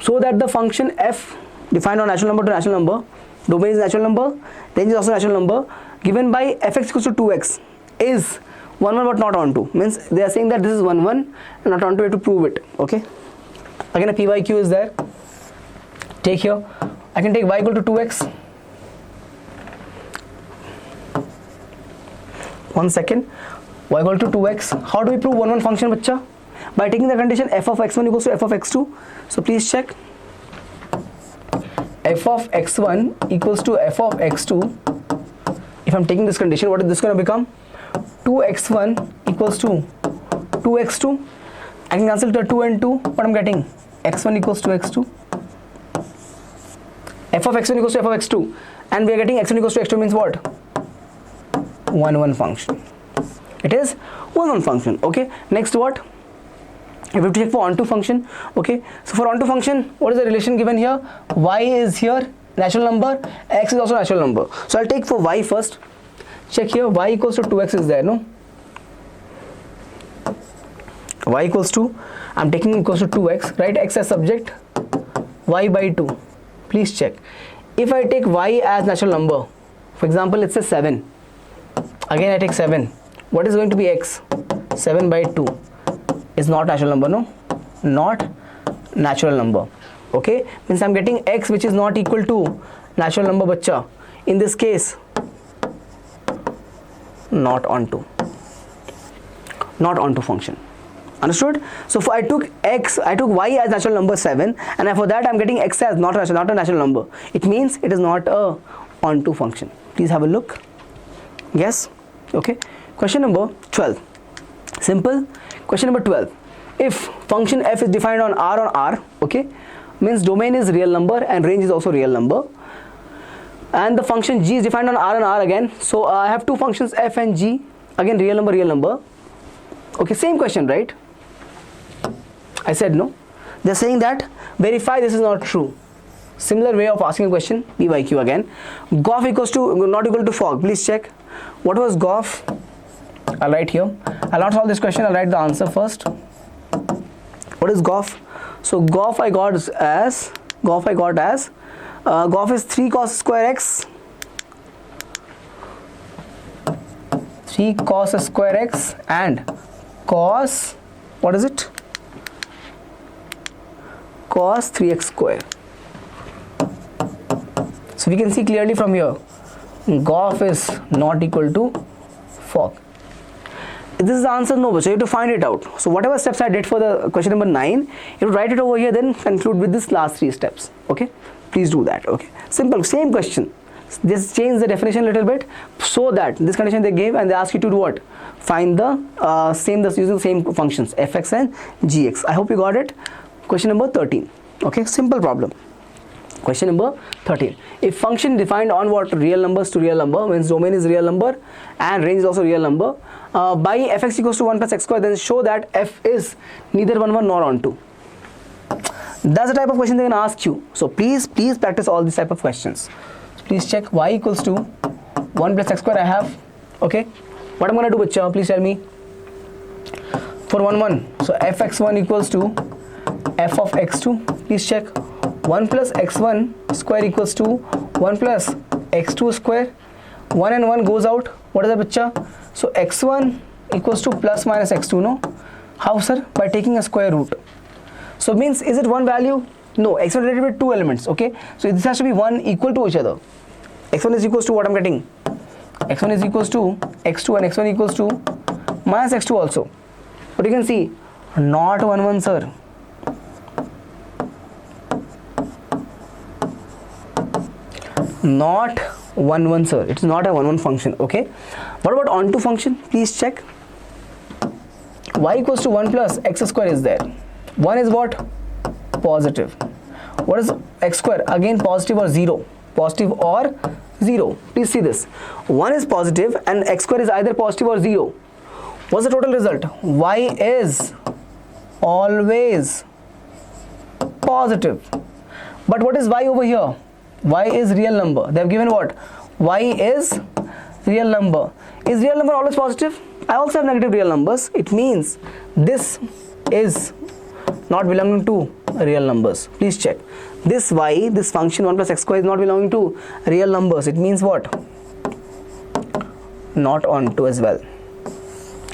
So that the function f defined on natural number to natural number, domain is natural number, range is also natural number, given by fx equals to 2x is 1 but not onto. Means they are saying that this is 1 and not onto. You have to prove it. Okay, again a p by q is there. Take here, I can take y equal to 2x. 1 second, y equal to 2x. How do we prove 1 function, bacha? By taking the condition f of x1 equals to f of x2. So please check. F of x1 equals to f of x2. If I'm taking this condition, what is this going to become? 2x1 equals to 2x2. I can cancel the 2 and 2. What I'm getting? x1 equals to x2. F of x1 equals to f of x2. And we are getting x1 equals to x2 means what? 1 function. It is 1 function. Okay. Next what? We have to check for onto function. Okay. So for onto function, what is the relation given here? Y is here natural number, x is also natural number. So I'll take for y first. Check here, y equals to 2x is there, no? Y equals to, I'm taking equals to 2x, right? X as subject, y by 2. Please check. If I take y as natural number, for example, it says 7. Again, I take 7. What is going to be x? 7 by 2 is not natural number, no? Not natural number. Okay? Means I'm getting x which is not equal to natural number, bacha. In this case, not onto function. Understood? So for I took y as natural number 7, and for that I'm getting x as not a natural number. It means it is not a onto function. Please have a look. Yes? Okay. Question number 12. Simple. Question number 12. If function f is defined on R, okay, means domain is real number and range is also real number, and the function g is defined on R again. So I have two functions f and g, again real number. Okay, same question, right? I said no. They're saying that verify this is not true. Similar way of asking a question, p by q again. Gof equals to not equal to fog. Please check. What was gof? I'll write here. I'll not solve this question. I'll write the answer first. What is gof? So gof I got as gof is 3 cos square x. 3 cos square x and cos, what is it? Cos 3x square. So we can see clearly from here, gof is not equal to fog. This is the answer, no, but you have to find it out. So whatever steps I did for the question number 9, you have to write it over here, then conclude with this last 3 steps. Okay, please do that. Okay, simple, same question. Just change the definition a little bit so that this condition they gave and they ask you to do what? Find the using the same functions fx and gx. I hope you got it. Question number 13. Okay, simple problem. Question number 13. If function defined on what? Real numbers to real number, means domain is real number and range is also real number, by fx equals to 1 plus x square, then show that f is neither 1 nor onto. That's the type of question they can ask you. So please practice all these type of questions. So please check. Y equals to 1 plus x square I have. Okay, what I'm going to do, bacha? Please tell me. for 1 1. So fx1 equals to f of x2. Please check. 1 plus x1 square equals to 1 plus x2 square. 1 and 1 goes out. What is the picture? So x1 equals to plus minus x2, no? How, sir? By taking a square root. So means, is it one value? No, x1 related with two elements, okay? So this has to be one equal to each other. x1 is equals to what I'm getting? x1 is equals to x2 and x1 equals to minus x2 also. But you can see, not 1 1, sir. Not 1 1, sir. It's not a 1 1 function, okay? What about onto function? Please check. Y equals to 1 plus x square is there. 1 is what? Positive. What is x square? Again positive or 0. Positive or 0. Please see this. 1 is positive and x square is either positive or 0. What's the total result? Y is always positive. But what is y over here? Y is real number. They have given what? Y is real number. Is real number always positive? I also have negative real numbers. It means this is not belonging to real numbers. Please check. This y, this function 1 plus x square is not belonging to real numbers. It means what? Not onto as well.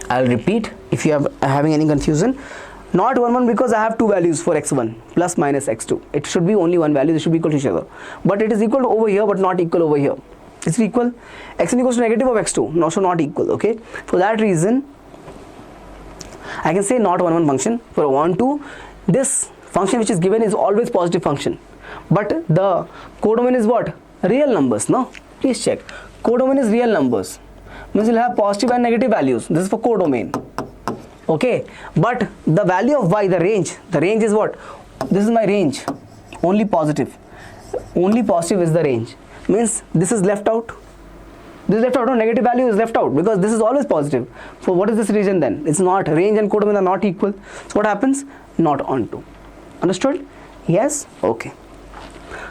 I'll repeat if you are having any confusion. Not 1 1 because I have two values for x1 plus minus x2. It should be only one value. They should be equal to each other. But it is equal to over here but not equal over here. It's equal. x1 equals to negative of x2. Also not equal. Okay. For that reason, I can say not 1 1 function. For 1 2, this function which is given is always positive function. But the codomain is what? Real numbers. No? Please check. Codomain is real numbers. Means you'll have positive and negative values. This is for codomain. Okay, but the value of y, the range is what? This is my range, only positive is the range. Means this is left out, this is left out, no, negative value is left out because this is always positive. So what is this region then? It's not, range and codomain are not equal. So what happens? Not onto. Understood? Yes? Okay.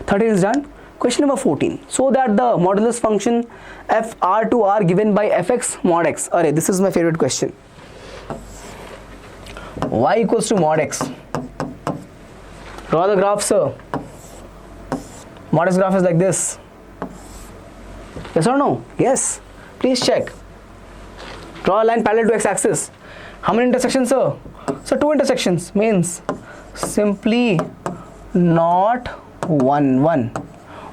13 is done. Question number 14. So that the modulus function f r to r given by fx mod x. Alright, this is my favorite question. Y equals to mod x. Draw the graph, sir. Mod x graph is like this. Yes or no? Yes. Please check. Draw a line parallel to x-axis. How many intersections, sir? So two intersections means simply not 1 1.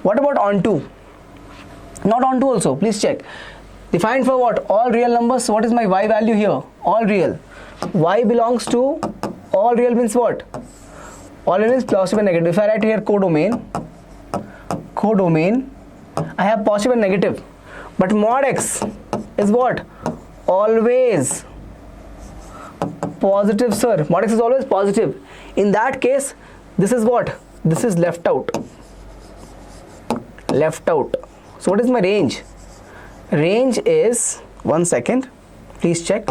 What about onto? Not onto also. Please check. Defined for what? All real numbers. What is my y value here? All real. Y belongs to all real means what? All real means positive and negative. If I write here codomain, I have positive and negative. But mod x is what? Always positive, sir. Mod x is always positive. In that case, this is what? This is left out. Left out. So what is my range? Range is, 1 second, please check.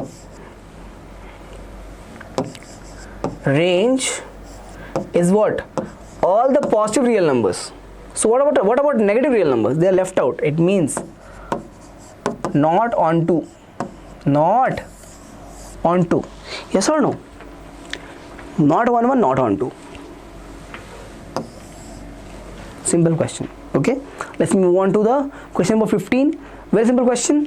Range is what? All the positive real numbers. So what about negative real numbers? They are left out. It means not onto. Not onto. Yes or no? Not 1 1, not onto. Simple question. Okay. Let's move on to the question number 15. Very simple question.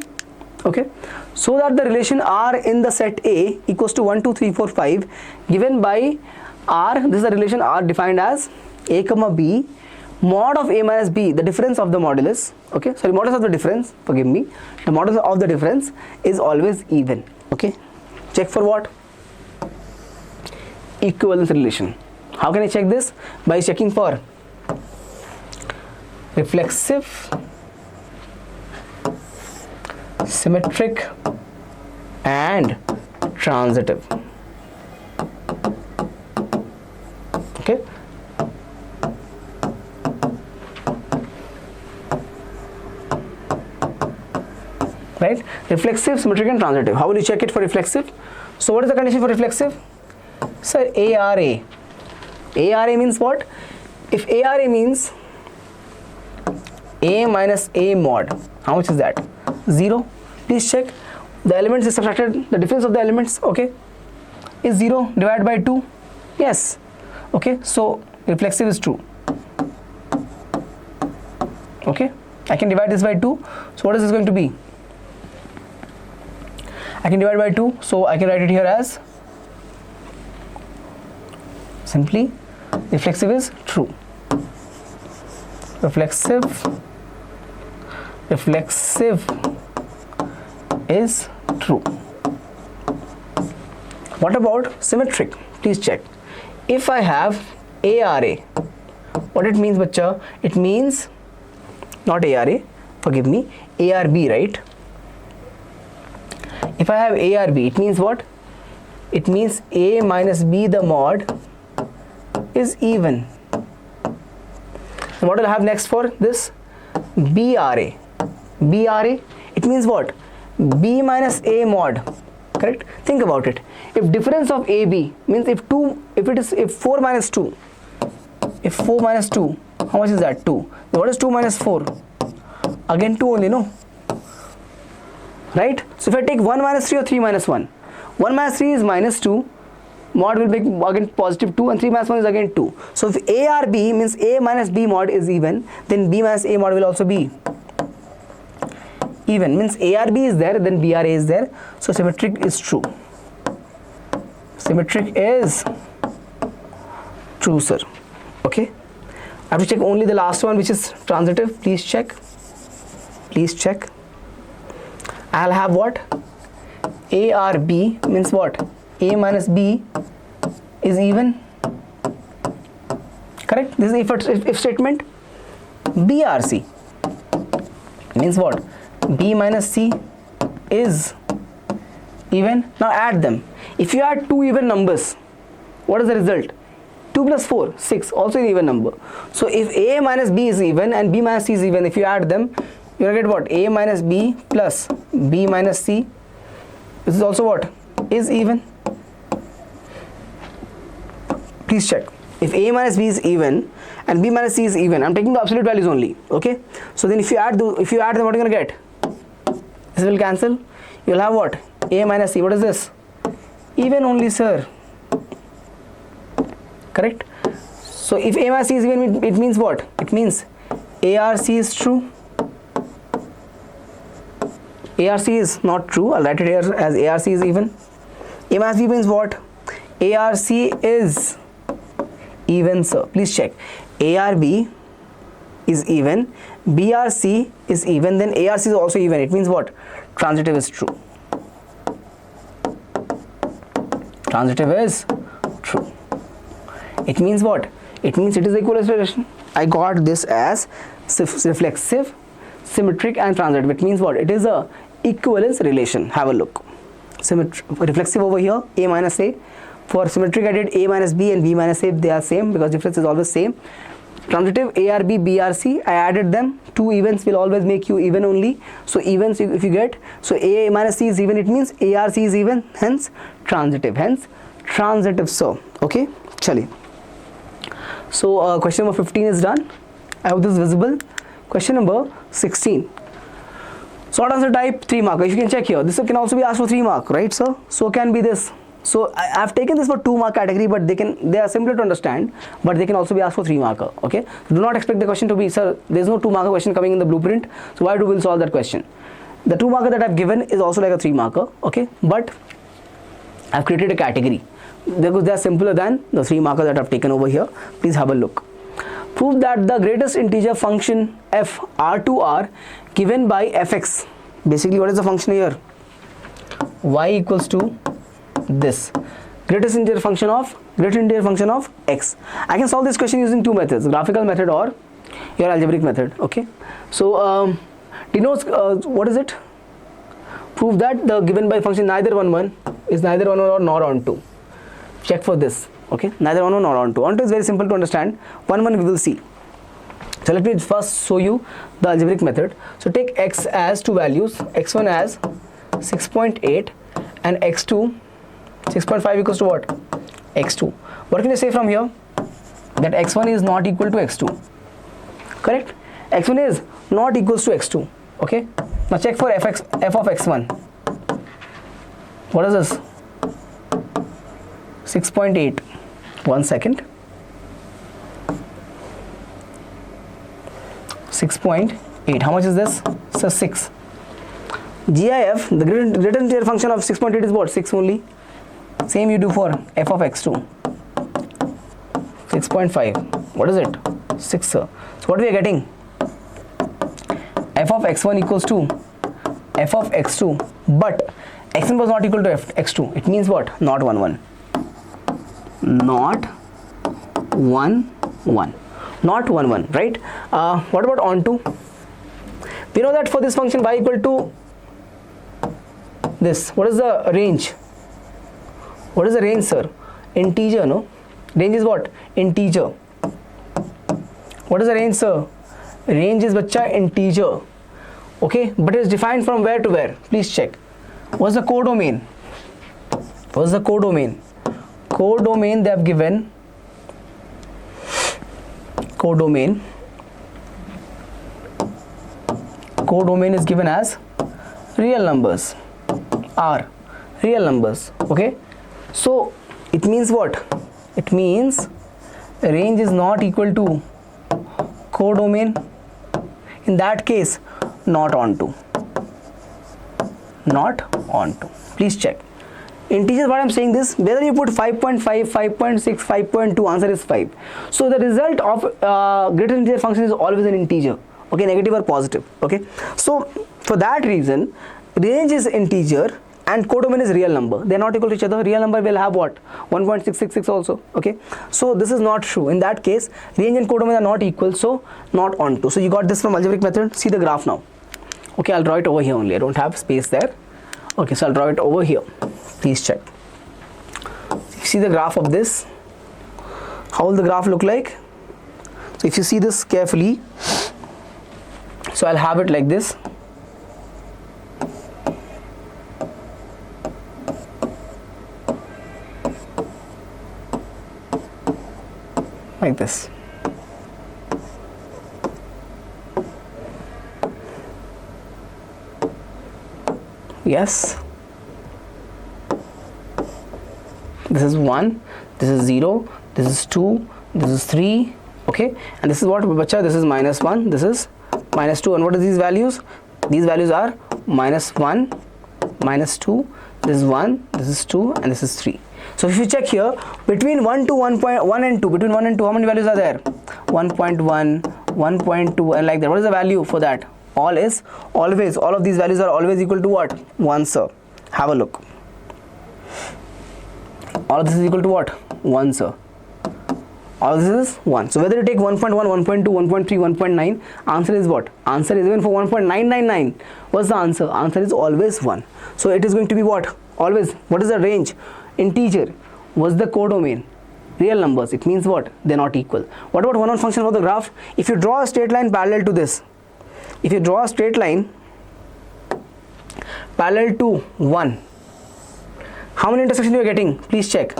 Okay. So that the relation R in the set A equals to 1 2 3 4 5 given by R. This is the relation R defined as A comma B mod of A minus B, the difference of the modulus. Okay. Sorry, modulus of the difference. Forgive me. The modulus of the difference is always even. Okay. Check for what? Equivalence relation. How can I check this? By checking for reflexive, symmetric and transitive. Okay. Right? Reflexive, symmetric and transitive. How will you check it for reflexive? So what is the condition for reflexive? Sir, ARA. ARA means what? If ARA means A minus A mod, how much is that? 0. Please check. The elements is subtracted, the difference of the elements. Okay. is 0 divided by 2? Yes. Okay, so reflexive is true. Okay, I can divide this by 2. So what is this going to be? I can divide by 2, so I can write it here as simply reflexive is true. Reflexive is true. What about symmetric? Please check. If I have ARA, what it means, bacha? It means not ARA, forgive me, ARB, right? If I have ARB, it means what? It means A minus B the mod is even. And what will I have next for this? BRA. BRA, it means what? B minus A mod. Correct? Think about it. If difference of AB means if 4 minus 2, if 4 minus 2, how much is that? 2. Then what is 2 minus 4? Again 2 only, no? Right? So if I take 1 minus 3 or 3 minus 1, 1 minus 3 is minus 2, mod will make again positive 2, and 3 minus 1 is again 2. So if A or B means A minus B mod is even, then B minus A mod will also be even. Means ARB is there, then BRA is there. So symmetric is true. Symmetric is true, sir. Okay. I have to check only the last one, which is transitive. Please check. Please check. I'll have what? ARB means what? A minus B is even. Correct? This is if statement. BRC means what? B minus C is even. Now add them. If you add two even numbers, what is the result? 2 plus 4, 6, also an even number. So if A minus B is even and B minus C is even, if you add them, you will get what? A minus B plus B minus C. This is also what? Is even. Please check. If A minus B is even and B minus C is even, I'm taking the absolute values only. Okay. So then if you add them, what are you going to get? This will cancel. You will have what? A minus C. What is this? Even only, sir. Correct? So if A minus C is even, it means what? It means ARC is true. ARC is not true. I'll write it here as ARC is even. A minus B means what? ARC is even, sir. Please check. ARB is even, BRC is even, then ARC is also even. It means what? Transitive is true. Transitive is true. It means what? It means it is equivalence relation. I got this as reflexive, symmetric and transitive. It means what? It is a equivalence relation. Have a look. Reflexive over here, A minus A. For symmetric I did A minus B and B minus A, they are same because difference is always same. Transitive ARB, BRC, I added them. Two evens will always make you even only. So evens if you get, so A minus C is even, it means ARC is even, hence transitive, so okay, chali. So question number 15 is done. I hope this is visible. Question number 16. Short answer type 3 mark. If you can check here, this can also be asked for 3 mark, right, sir? So can be this. So I have taken this for 2 mark category, but they are simpler to understand, but they can also be asked for 3 marker. Okay, do not expect the question to be, sir, there is no 2 marker question coming in the blueprint, so why do we solve that question? The 2 marker that I have given is also like a 3 marker. Okay, but I have created a category because they are simpler than the 3 marker that I have taken over here. Please have a look. Prove that the greatest integer function f r2r given by fx. Basically, what is the function here? Y equals to this greatest integer function of x. I can solve this question using 2 methods, graphical method or your algebraic method. Okay, so denotes what is it? Prove that the given by function neither 1 1 is neither 1 1 or nor on 2. Check for this. Okay, neither 1 1 nor on 2. On 2 is very simple to understand. 1 1 we will see. So let me first show you the algebraic method. So take x as 2 values, x1 as 6.8 and x2 6.5 equals to what? X2. What can you say from here? That x1 is not equal to x2. Correct? x1 is not equals to x2. Okay. Now check for f of x1. What is this? 6.8. 1 second. 6.8. How much is this? So 6. GIF, the greater integer function of 6.8 is what? 6 only. Same you do for f of x2. 6.5. What is it? 6, sir. So what we are getting? F of x1 equals to f of x2, but x1 was not equal to x2. It means what? Not 1, 1. Not 1, 1. Not 1, 1, right? What about onto? We know that for this function y equal to this. What is the range? What is the range, sir? Integer, no? Range is what? Integer. What is the range, sir? Range is bacha integer. Okay, but it is defined from where to where? Please check. What's the codomain? What's the codomain? Codomain they have given. Codomain is given as real numbers. R, real numbers. Okay, so it means what? It means range is not equal to codomain. In that case, not onto. Not onto. Please check. Integers, what I am saying this, whether you put 5.5, 5.6, 5.2, answer is 5. So the result of greater integer function is always an integer. Okay, negative or positive. Okay, so for that reason, range is integer and codomain is real number. They are not equal to each other. Real number will have what? 1.666 also. Okay, so this is not true. In that case, range and codomain are not equal, so not onto. So you got this from algebraic method. See the graph now. Okay, I'll draw it over here only. I don't have space there. Okay, so I'll draw it over here. Please check. See the graph of this. How will the graph look like? So if you see this carefully, so I'll have it like this. Like this. Yes. This is 1, this is 0, this is 2, this is 3. Okay, and this is what, bacha? This is -1, this is -2. And what are these values? These values are -1, -2, this is 1, this is 2, and this is 3. So if you check here, between 1 to 1.1 and 2, between 1 and 2, how many values are there? 1.1, 1.2, and like that. What is the value for that? All is always, all of these values are always equal to what? 1, sir. Have a look. All of this is equal to what? 1, sir. All of this is 1. So whether you take 1.1, 1.2, 1.3, 1.9, answer is what? Answer is even for 1.999. What's the answer? Answer is always 1. So it is going to be what? Always. What is the range? Integer. What's the codomain? Real numbers. It means what? They're not equal. What about one-on function for the graph? If you draw a straight line parallel to this, if you draw a straight line parallel to 1, how many intersections you are getting? Please check.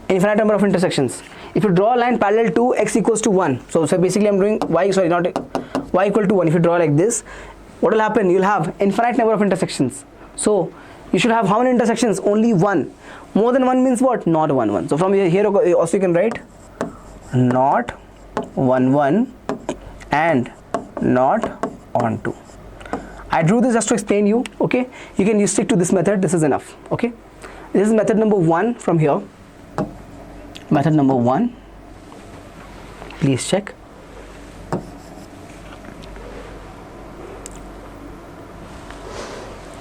Infinite number of intersections. If you draw a line parallel to x equals to 1, so basically I'm doing y equal to 1. If you draw like this, what will happen? You'll have infinite number of intersections. So you should have how many intersections? Only 1. More than 1 means what? Not 1, 1. So from here also you can write not 1, 1 and not onto. I drew this just to explain you. Okay, you can stick to this method. This is enough. Okay, this is method number 1 from here. Method number 1. Please check.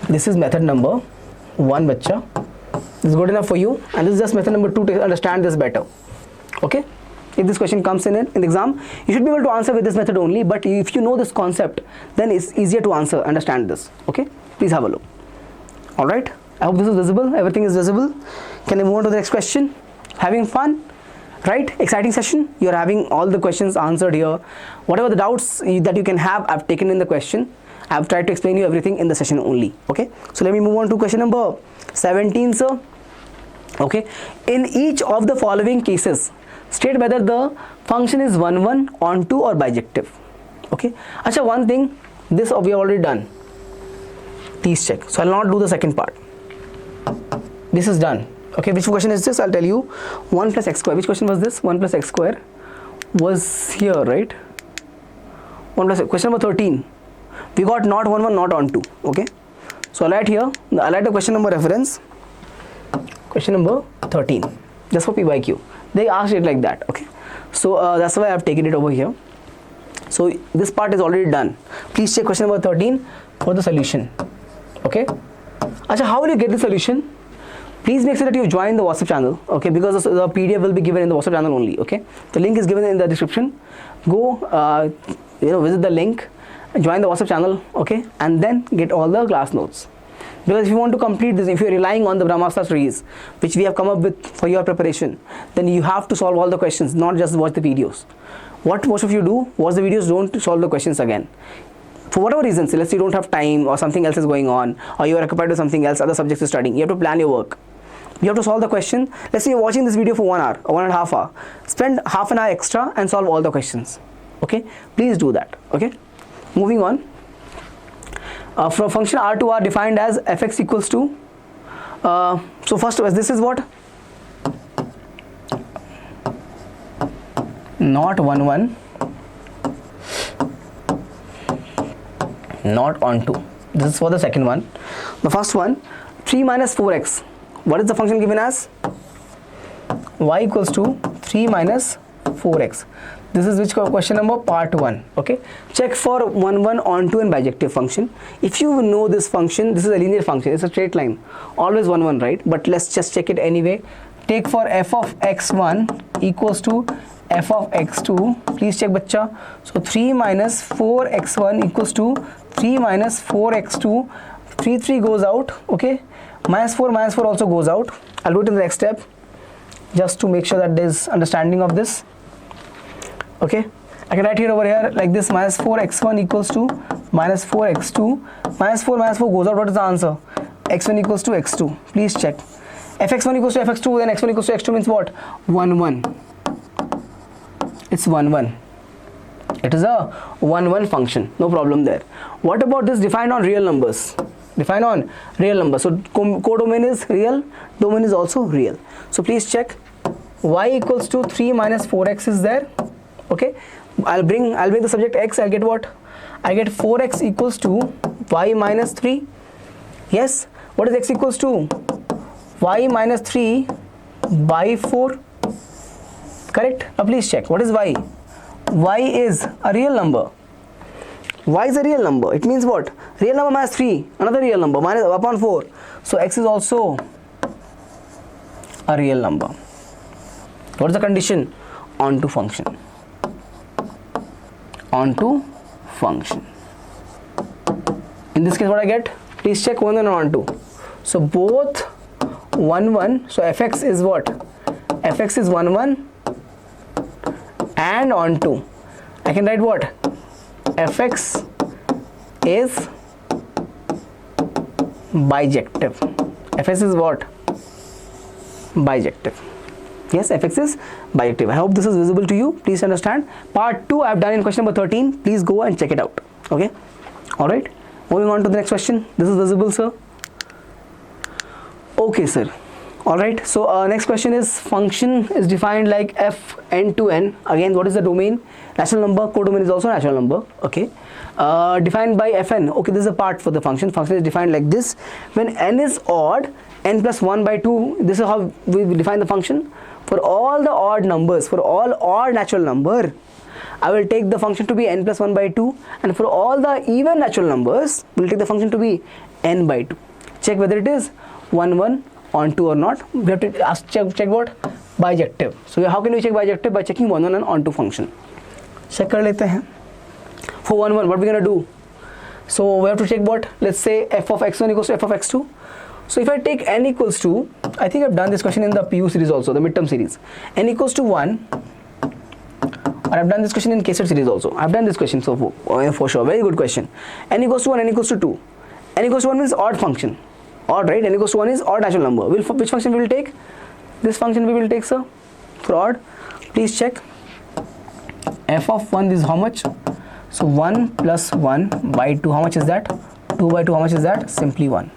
This is method number 1, bacha. This is good enough for you, and this is just method number 2 to understand this better. Okay, if this question comes in the exam, you should be able to answer with this method only, but if you know this concept, then it's easier to understand this. Okay, please have a look. All right, I hope this is visible. Everything is visible. Can I move on to the next question? Having fun, right? Exciting session. You're having all the questions answered here. Whatever the doubts that you can have, I've taken in the question. I've tried to explain you everything in the session only. Okay, so let me move on to question number 17, sir. Okay, in each of the following cases, state whether the function is 1, 1, onto or bijective. Okay, Acha, one thing, this we have already done. Please check. So I'll not do the second part. This is done. Okay, which question is this? I'll tell you. 1 plus x square. Which question was this? 1 plus x square was here, right? 1 plus question number 13. We got not 1 1, not on 2. Okay, so I'll write here. I'll write the question number reference. Question number 13. Just for PYQ. They asked it like that. Okay, so that's why I've taken it over here. So this part is already done. Please check question number 13 for the solution. Okay. Acha, how will you get the solution? Please make sure that you join the WhatsApp channel. Okay, because the PDF will be given in the WhatsApp channel only. Okay, the link is given in the description. Go, visit the link, join the WhatsApp channel. Okay, and then get all the class notes. Because if you want to complete this, if you are relying on the Brahmastra Series, which we have come up with for your preparation, then you have to solve all the questions, not just watch the videos. What most of you do, watch the videos, don't solve the questions again. For whatever reasons, let's say you don't have time or something else is going on, or you are occupied with something else, other subjects you're studying, you have to plan your work. You have to solve the question. Let's say you're watching this video for 1 hour or 1.5 hours. Spend half an hour extra and solve all the questions. Okay, please do that. Okay, moving on. From function r to r defined as fx equals to, so first this is what? Not 1 1, not on 2. This is for the second one. The first one, 3 minus 4x. What is the function given as? Y equals to 3 minus 4x. This is which question number? Part 1. Okay, check for 1 1 onto and bijective function. If you know this function, this is a linear function, it's a straight line, always 1 1, right? But let's just check it anyway. Take for f of x1 equals to f of x2. Please check, bacha. So 3 minus 4x1 equals to 3 minus 4x2. 3 goes out. Okay, minus 4 also goes out. I'll do it in the next step just to make sure that there's understanding of this. Okay, I can write here over here like this: minus 4x1 equals to minus 4x2. Minus 4 goes out. What is the answer? x1 equals to x2. Please check. fx1 equals to fx2, then x1 equals to x2 means what? 1 1. It's 1 1. It is a 1 1 function. No problem there. What about this defined on real numbers? Defined on real numbers. So codomain is real, domain is also real. So please check. Y equals to 3 minus 4x is there. Okay, I'll bring the subject x. I'll get what? I get 4x equals to y minus 3. Yes. What is x equals to? Y minus 3 by 4. Correct. Now please check. What is y? Y is a real number. Y is a real number. It means what? Real number minus 3, another real number, minus upon 4. So x is also a real number. What is the condition? Onto function. Onto function. In this case, what I get? Please check 1 and on 2. So both 1 1. So fx is what? Fx is 1 1 and on 2. I can write what? Fx is bijective. Fx is what? Bijective. Yes, fx is bijective. I hope this is visible to you. Please understand. Part 2 I have done in question number 13. Please go and check it out. Okay. Alright. Moving on to the next question. This is visible, sir? Okay, sir. Alright. So next question is function is defined like f n to n. Again, what is the domain? Natural number. Codomain is also natural number. Okay. Defined by fn. Okay, this is a part for the function. Function is defined like this. When n is odd, n plus 1 by 2. This is how we define the function. For all the odd numbers, for all odd natural number, I will take the function to be n plus 1 by 2, and for all the even natural numbers, we will take the function to be n by 2. Check whether it is 1 1 on 2 or not. We have to check what? Bijective. So how can we check bijective? By checking 1 1 and on 2 function. Check कर लेते हैं. For 1 1, what we gonna do? So we have to check what? Let's say f of x1 equals to f of x2. So if I take n equals to, I think I've done this question in the PU series also, the midterm series. N equals to 1, or I've done this question in KSET series also. I've done this question so for sure. Very good question. N equals to 1, n equals to 2. N equals to 1 means odd function. Odd, right? N equals to 1 is odd natural number. Which function we will take? This function we will take, sir, for odd. Please check. F of 1 is how much? So 1 plus 1 by 2, how much is that? 2 by 2, how much is that? Simply 1.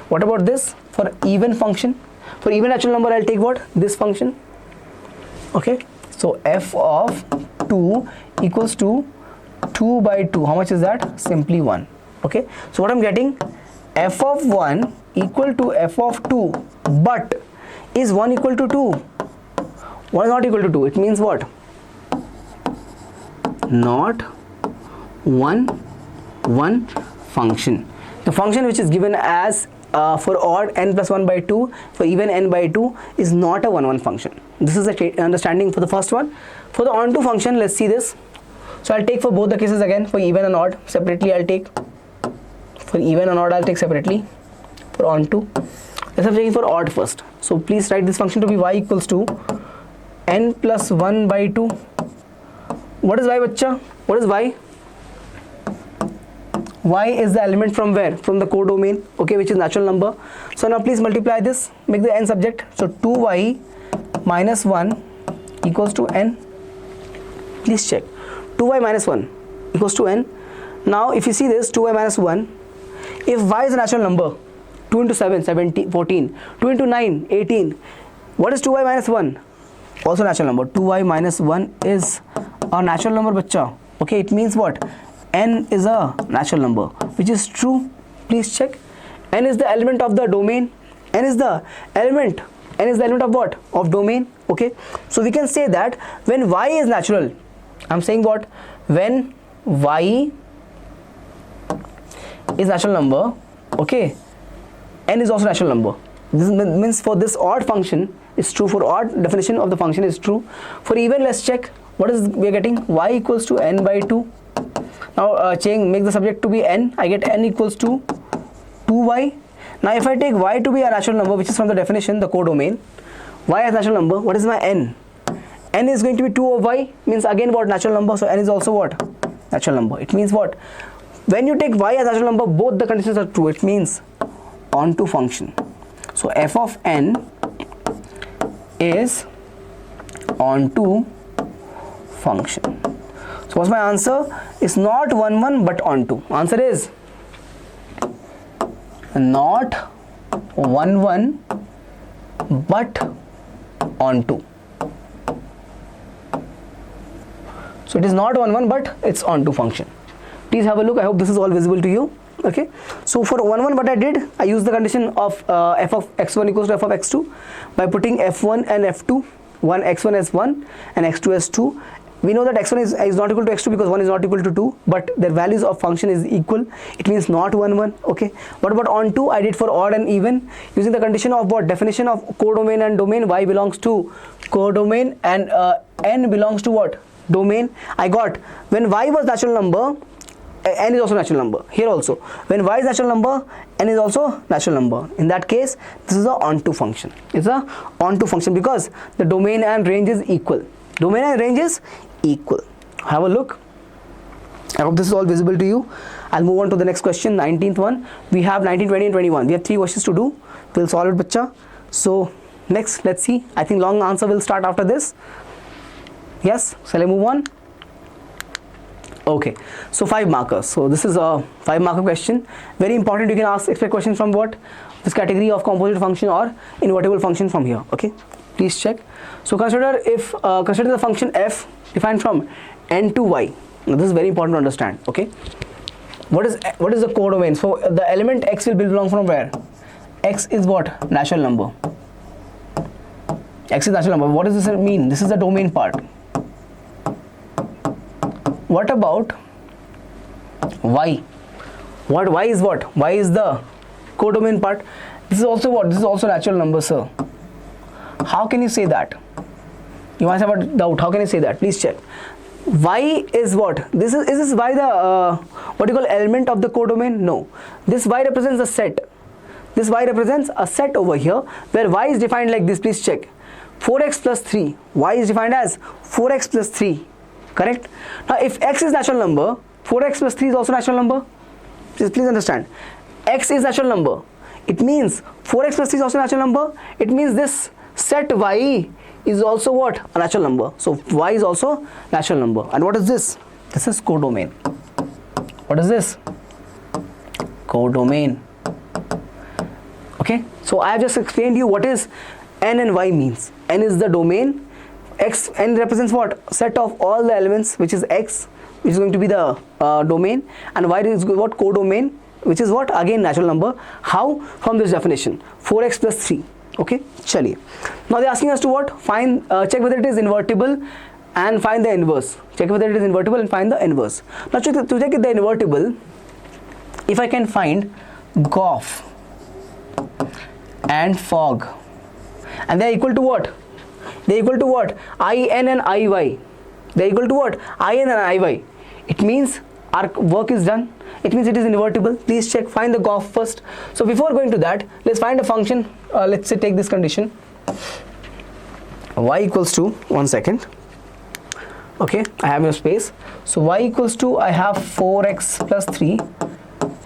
What about this? For even function, For even natural number, I'll take what? This function. Okay, so f of 2 equals to 2 by 2. How much is that? Simply 1. Okay, so what I'm getting, f of 1 equal to f of 2, but is 1 equal to 2? 1 is not equal to 2. It means what? Not 1 function. The function which is given as for odd n plus 1 by 2, for even n by 2 is not a 1 function. This is the understanding for the first one. For the onto function, let's see this. So I'll take for both the cases again. For even and odd separately I'll take. For even and odd I'll take separately. For onto, let's have taking for odd first. So please write this function to be y equals to n plus 1 by 2. What is y, bacha? What is y? Y is the element from where? From the codomain, okay, which is natural number. So now please multiply this, make the n subject. So 2y minus 1 equals to n. Please check. 2y minus 1 equals to n. Now if you see this, 2y minus 1, if y is a natural number, 2 into 7, 17, 14, 2 into 9, 18. What is 2y minus 1? Also natural number. 2y minus 1 is a natural number, bacha. Okay, it means what? N is a natural number, which is true. Please check. N is the element of the domain. N is the element of what? Of domain. Okay, so we can say that when y is natural, I'm saying what? When y is natural number, okay, n is also natural number. This means for this odd function is true. For odd, definition of the function is true. For even, let's check. What is we are getting? Y equals to n by 2. Now make the subject to be n. I get n equals to 2y. Now if I take y to be a natural number, which is from the definition, the codomain, y as natural number, what is my n? N is going to be 2 of y, means again what? Natural number. So n is also what? Natural number. It means what? When you take y as natural number, both the conditions are true. It means onto function. So f of n is onto function. So what's my answer? It's not 1 but onto. Answer is not 1 but onto. So it is not 1 but it's onto function. Please have a look. I hope this is all visible to you. Okay, so for 1 what I did, I used the condition of f of x1 equals to f of x2 by putting f1 and f2, x1 as 1 and x2 as 2. We know that x1 is not equal to x2 because 1 is not equal to 2, but their values of function is equal. It means not 1. Okay, what about onto? I did for odd and even using the condition of what? Definition of codomain and domain. Y belongs to codomain and n belongs to what? Domain. I got when y was natural number, n is also natural number. Here also, when y is natural number, n is also natural number. In that case, this is a onto function. It's a onto function because the domain and range is equal. Domain and range is equal. Have a look. I hope this is all visible to you. I'll move on to the next question, 19th one. We have 19, 20 and 21. We have 3 questions to do. We'll solve it, bacha. So next, let's see. I think long answer will start after this. Yes, shall I move on? Okay, so 5 markers. So this is a 5 marker question. Very important. You can expect questions from what? This category of composite function or invertible function from here. Okay, please check. So consider the function f defined from n to y. Now this is very important to understand. Okay, what is the codomain? So the element x will belong from where? X is what? Natural number. X is natural number. What does this mean? This is the domain part. What about y? What y is what? Y is the codomain part. This is also what? This is also natural number, sir. How can you say that? You must have a doubt. How can you say that? Please check. Y is what? Is this y the what you call element of the codomain? No. This y represents a set. This y represents a set over here where y is defined like this. Please check. 4x plus 3. Y is defined as 4x plus 3. Correct? Now if x is natural number, 4x plus 3 is also natural number. Please understand. X is natural number. It means 4x plus 3 is also natural number. It means this set y is also what? A natural number. So y is also natural number. And what is this? This is codomain. What is this? Codomain. Okay, so I have just explained you what is n and y means. N is the domain, x, n represents what? Set of all the elements, which is x, which is going to be the domain, and y is what? Codomain, which is what? Again natural number. How? From this definition, 4x plus 3. Okay, chaliye. Now they are asking us to what? Find, check whether it is invertible and find the inverse. Check whether it is invertible and find the inverse. Now to check if the invertible, if I can find GOF and FOG, and they are equal to what? They are equal to what? IN and IY. They are equal to what? IN and IY. It means our work is done. It means it is invertible. Please check, find the GOF first. So before going to that, let's find a function. Let's say take this condition. Y equals to, one second. Okay, I have no space. So y equals to, I have 4x plus 3.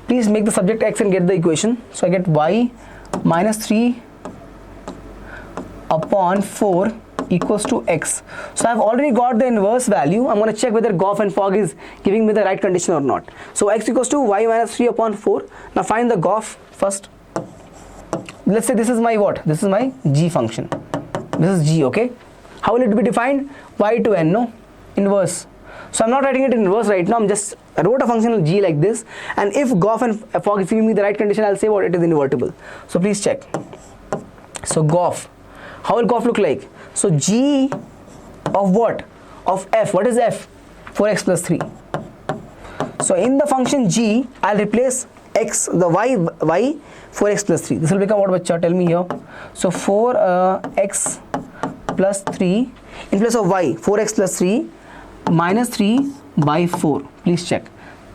Please make the subject x and get the equation. So I get y minus 3 upon 4 equals to x. So I have already got the inverse value. I'm going to check whether GOF and FOG is giving me the right condition or not. So x equals to y minus 3 upon 4. Now find the GOF first. Let's say this is my what? This is my g function. This is g, okay? How will it be defined? Y to n, no? Inverse. So I'm not writing it in inverse right now. I wrote a functional g like this, and if GOF and FOG is giving me the right condition, I'll say what? It is invertible. So please check. So GOF, how will GOF look like? So g of what? Of f. What is f? 4x plus 3. So in the function g, I'll replace x, the y 4x plus 3. This will become what, bacha? Tell me here. So 4x plus 3 in place of y, 4x plus 3 minus 3 by 4. Please check.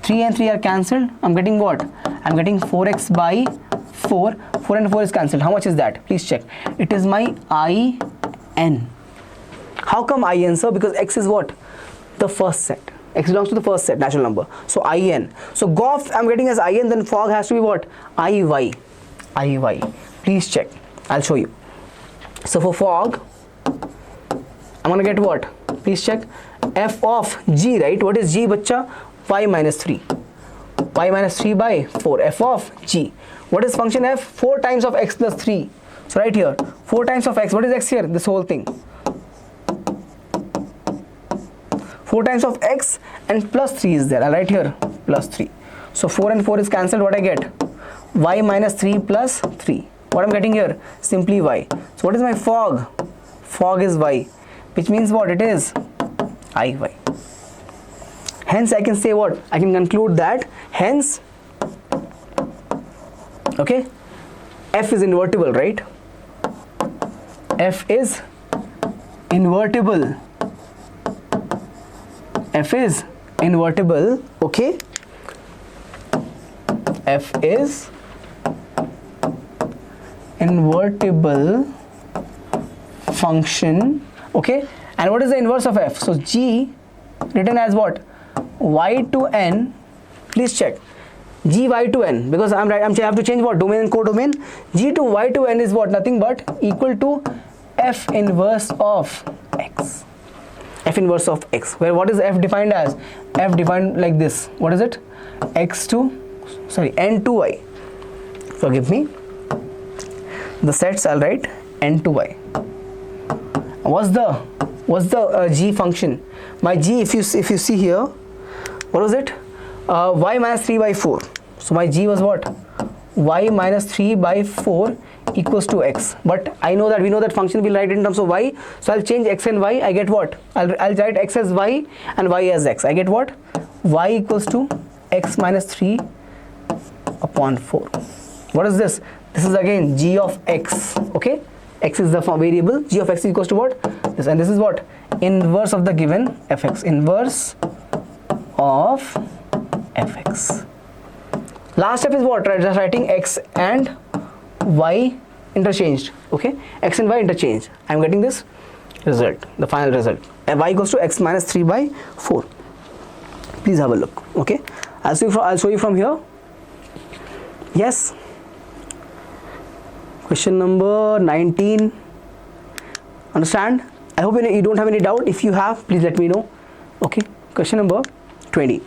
3 and 3 are cancelled. I'm getting what? I'm getting 4x by 4. 4 and 4 is cancelled. How much is that? Please check. It is my IN. How come IN, sir? Because x is what? The first set. X belongs to the first set, natural number. So IN. So GOF I'm getting as IN, then FOG has to be what? IY. IY. Please check. I'll show you. So for FOG, I'm going to get what? Please check. F of g, right? What is g, bacha? Y minus 3. Y minus 3 by 4. F of g. What is function f? 4 times of x plus 3. So right here, 4 times of x. What is x here? This whole thing. 4 times of x and plus 3 is there. I'll write here plus 3. So 4 and 4 is cancelled. What I get? Y minus 3 plus 3. What I'm getting here? Simply y. So what is my FOG? FOG is y. Which means what? It is IY. Hence I can say what? I can conclude that hence, okay, f is invertible, right? F is invertible. F is invertible, okay? F is invertible function, okay? And what is the inverse of f? So g written as what? Y to n. Please check. G y to n, because I have to change what? Domain and codomain. G to y to n is what? Nothing but equal to f inverse of x. F inverse of x. Where what is f defined as? F defined like this. What is it? N to y. Forgive me. The sets I'll write n to y. What's the g function? My g, if you see here, what was it? Y minus 3 by 4. So my g was what? Y minus 3 by 4 equals to x. But we know that function will write in terms of y. So I'll change x and y. I get what? I'll write x as y and y as x. I get what? Y equals to x minus 3 upon 4. What is this? This is again g of x. Okay? X is the variable. G of x equals to what? This, and this is what? Inverse of the given fx. Inverse of fx. Last step is what? Just writing x and y interchanged. Okay? X and y interchanged. I'm getting this result, the final result. And y equals to x minus 3 by 4. Please have a look. Okay? I'll show you from here. Yes. Question number 19. Understand? I hope you don't have any doubt. If you have, please let me know. Okay. Question number 20.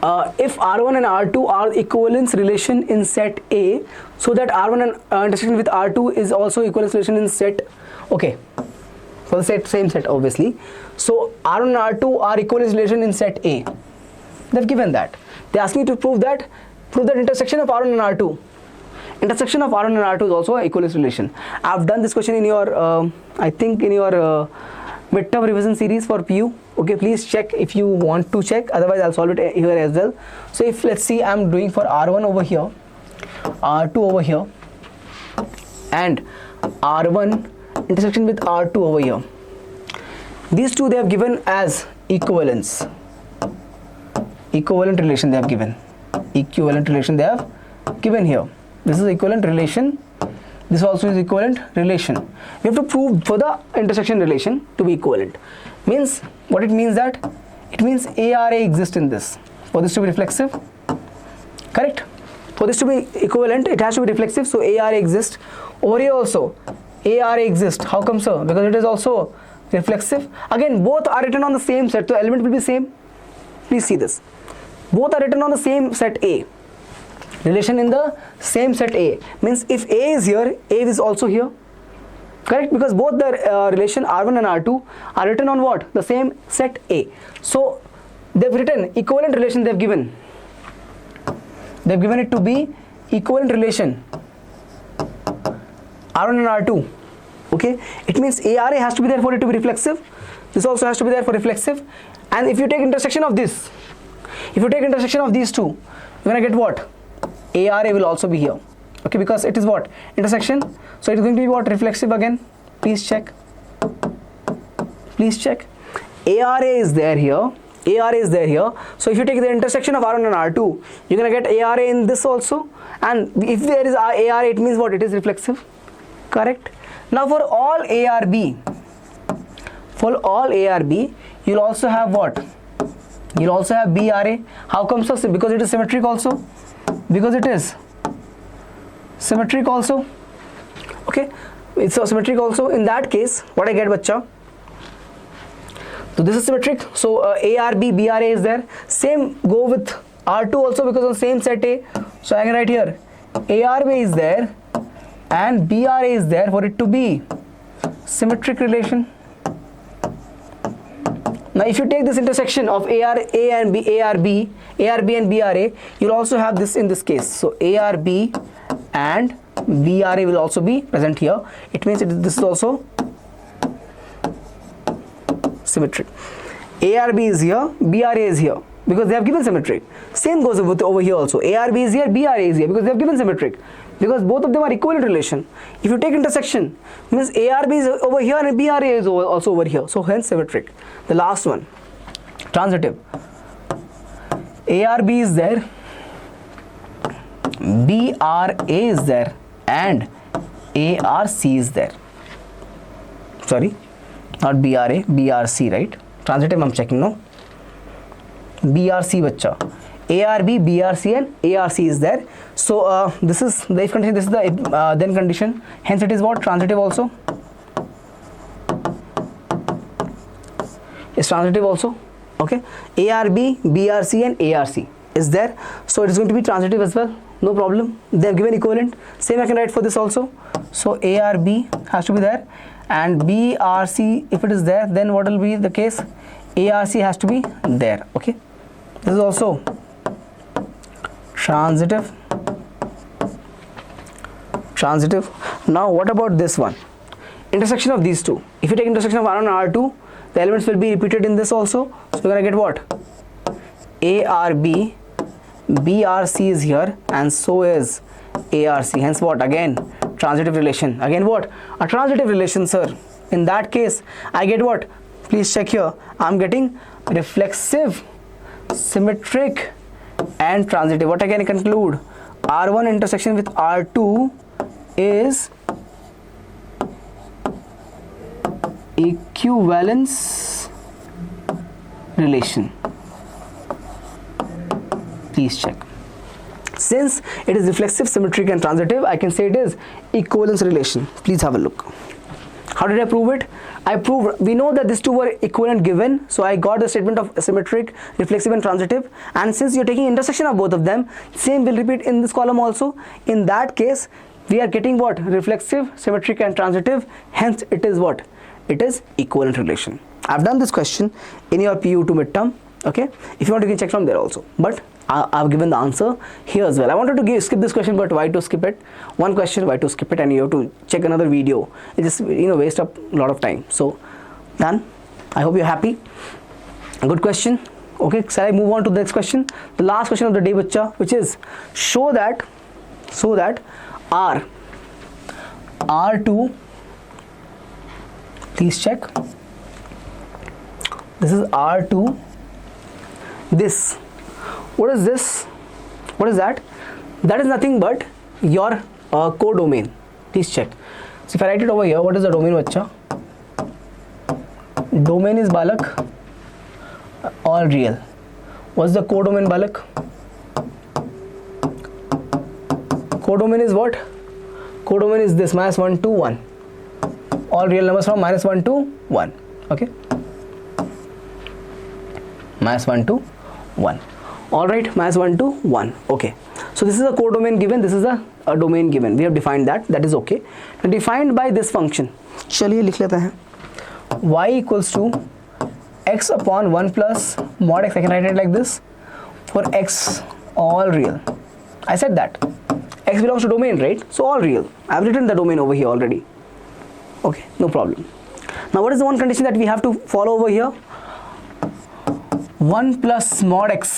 if R1 and R2 are equivalence relation in set A, so that R1 and intersection with R2 is also equivalence relation in set, okay, for the set, same set obviously. So R1 and R2 are equivalence relation in set A. They've given that. They ask me to prove that intersection of R1 and R2. Intersection of R1 and R2 is also an equivalence relation. I've done this question in your, I think in your midterm revision series for PU. Okay, please check if you want to check, otherwise I'll solve it here as well. So if let's see I'm doing for R1 over here, R2 over here, and R1 intersection with R2 over here. These two they have given as equivalence. Equivalent relation they have given. Equivalent relation they have given here. This is equivalent relation. This also is equivalent relation. We have to prove for the intersection relation to be equivalent. Means what it means that it means ARA exists in this. For this to be reflexive, correct? For this to be equivalent, it has to be reflexive. So ARA exists. Over here also, ARA exists. How come so? Because it is also reflexive. Again, both are written on the same set. So element will be same. Please see this. Both are written on the same set A. Relation in the same set A means if A is here, A is also here. Correct? Because both the relation R1 and R2 are written on what? The same set A. So they've written equivalent relation they've given. They've given it to be equivalent relation R1 and R2. Okay? It means ARA has to be there for it to be reflexive. This also has to be there for reflexive. And if you take intersection of this, if you take intersection of these two, you're going to get what? ARA will also be here. Okay, because it is what? Intersection. So it is going to be what? Reflexive again. Please check. Please check. ARA is there here. ARA is there here. So if you take the intersection of R1 and R2, you're going to get ARA in this also. And if there is ARA, it means what? It is reflexive. Correct. Now for all ARB, you'll also have what? You'll also have BRA. How come so? Because it is symmetric also. Because it is symmetric also. Okay, it's so symmetric also. In that case, what I get, bacha? So this is symmetric. So ARB, BRA is there. Same go with R2 also because on same set A. So I can write here ARB is there and BRA is there for it to be symmetric relation. Now if you take this intersection of ARA and ARB and BRA, you'll also have this in this case. So ARB and BRA will also be present here. It means this is also symmetric. ARB is here, BRA is here because they have given symmetric. Same goes with over here also. ARB is here, BRA is here because they have given symmetric. Because both of them are equivalent relation. If you take intersection, means ARB is over here and BRA is also over here. So hence symmetric. The last one, transitive. ARB is there, BRA is there, and ARC is there. Sorry, not BRA, BRC, right? Transitive I'm checking now. BRC bacha. ARB, BRC and ARC is there. So this is the if condition, this is the then condition. Hence it is what? Transitive also. Is transitive also. Okay. ARB, BRC and ARC is there. So it is going to be transitive as well. No problem. They have given equivalent. Same I can write for this also. So ARB has to be there. And BRC, if it is there, then what will be the case? ARC has to be there. Okay. This is also transitive. Now what about this one? Intersection of these two. If you take intersection of R1 and R2, the elements will be repeated in this also. So you're going to get what? ARB, BRC is here and so is ARC. Hence what? Again, transitive relation. Again what? A transitive relation, sir. In that case, I get what? Please check here. I'm getting reflexive, symmetric and transitive. What I can conclude? R1 intersection with R2 is equivalence relation. Please check. Since it is reflexive, symmetric and transitive, I can say it is equivalence relation. Please have a look. How did I prove it? I proved, we know that these two were equivalent given, so I got the statement of symmetric, reflexive and transitive, and since you're taking intersection of both of them, same will repeat in this column also. In that case, we are getting what? Reflexive, symmetric and transitive, hence it is what? It is equivalent relation. I've done this question in your PU2 midterm, okay? If you want, you can check from there also, but I've given the answer here as well. I wanted to skip this question, but why to skip it? One question, why to skip it, and you have to check another video. It just, waste up a lot of time. So, done. I hope you're happy. Good question. Okay, shall I move on to the next question? The last question of the day, bacha, which is show that R2, please check. This is R2. This. What is this? What is that? That is nothing but your codomain. Please check. So if I write it over here, what is the domain, bacha? Domain is balak, all real. What's the codomain, balak? Codomain is what? Codomain is this, -1 to 1. All real numbers from -1 to 1. Okay? -1 to 1. All right, -1 to 1. Okay, so this is a codomain given, this is a domain given. We have defined that is okay. And defined by this function, चलिए लिख लेते हैं. Y equals to x upon 1 plus mod x. I can write it like this. For x all real, I said that x belongs to domain, right? So all real. I have written the domain over here already. Okay, no problem. Now what is the one condition that we have to follow over here? 1 plus mod x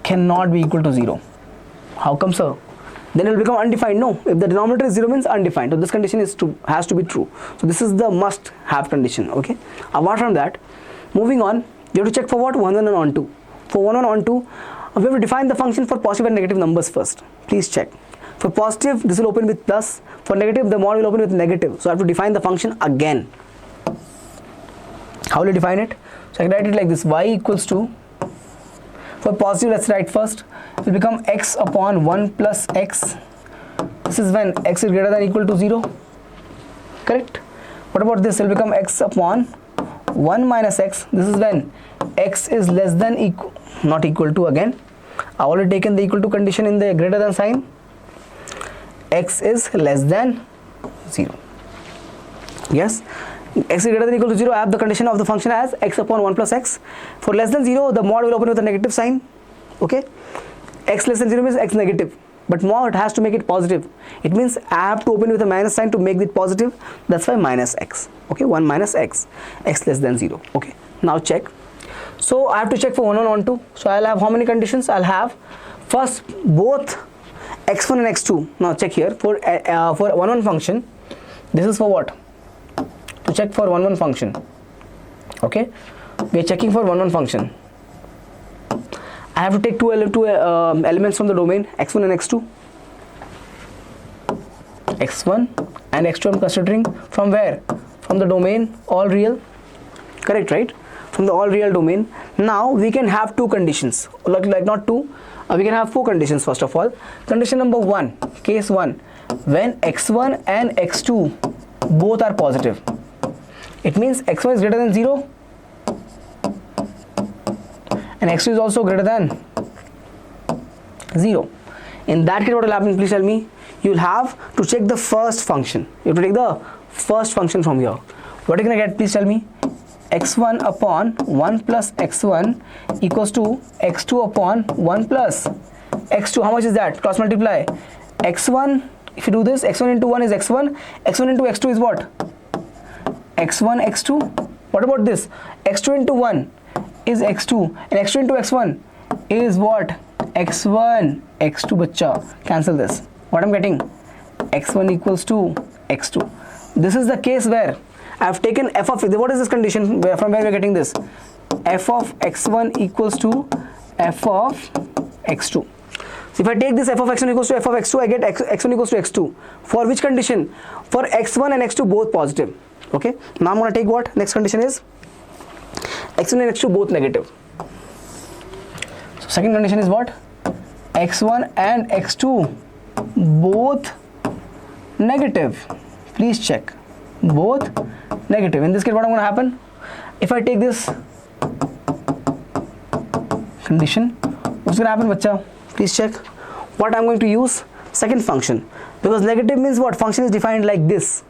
cannot be equal to 0. How come, sir? Then it will become undefined. No, if the denominator is 0 means undefined. So this condition is true, has to be true. So this is the must have condition. Okay, apart from that, moving on, you have to check for what? 1 1 and on 2. For 1 1 on 2, we have to define the function for positive and negative numbers first. Please check. For positive, this will open with plus. For negative, the mod will open with negative. So I have to define the function again. How will you define it? So I can write it like this. Y equals to, for positive, let's write first, it will become x upon 1 plus x. This is when x is greater than or equal to 0. Correct? What about this? It will become x upon 1 minus x. This is when x is less than equal, not equal to again. I already taken the equal to condition in the greater than sign. X is less than 0. Yes, x is greater than or equal to 0. I have the condition of the function as x upon 1 plus x. For less than 0, the mod will open with a negative sign. Okay, x less than 0 means x negative, but mod has to make it positive. It means I have to open with a minus sign to make it positive. That's why minus x. Okay, 1 minus x, x less than 0. Okay, now check. So I have to check for 1 1 on 2. So I'll have how many conditions? I'll have first both x1 and x2. Now check here for 1 1 function. This is for what? To check for 1 1 function. Okay, we are checking for 1 1 function. I have to take two elements from the domain, x1 and x2. x1 and x2 I'm considering from where? From the domain all real. Correct, right? From the all real domain. Now we can have two conditions, like not two, we can have four conditions. First of all, condition number 1, case 1, when x1 and x2 both are positive, it means x1 is greater than 0 and x2 is also greater than 0. In that case, what will happen? Please tell me. You will have to check the first function. You have to take the first function from here. What are you going to get? Please tell me. x1 upon 1 plus x1 equals to x2 upon 1 plus x2. How much is that? Cross multiply. x1, if you do this, x1 into 1 is x1. x1 into x2 is what? x1, x2. What about this? x2 into 1 is x2 and x2 into x1 is what? x1, x2, bacha. Cancel this. What I'm getting? x1 equals to x2. This is the case where I have taken f of, what is this condition from where we are getting this? F of x1 equals to f of x2. So if I take this f of x1 equals to f of x2, I get x1 equals to x2. For which condition? For x1 and x2 both positive. Okay. Now I'm going to take what? Next condition is x1 and x2 both negative. So second condition is what? x1 and x2 both negative. Please check. Both negative. In this case, what I'm going to happen? If I take this condition, what's going to happen, bacha? Please check. What I'm going to use? Second function, because negative means what? Function is defined like this.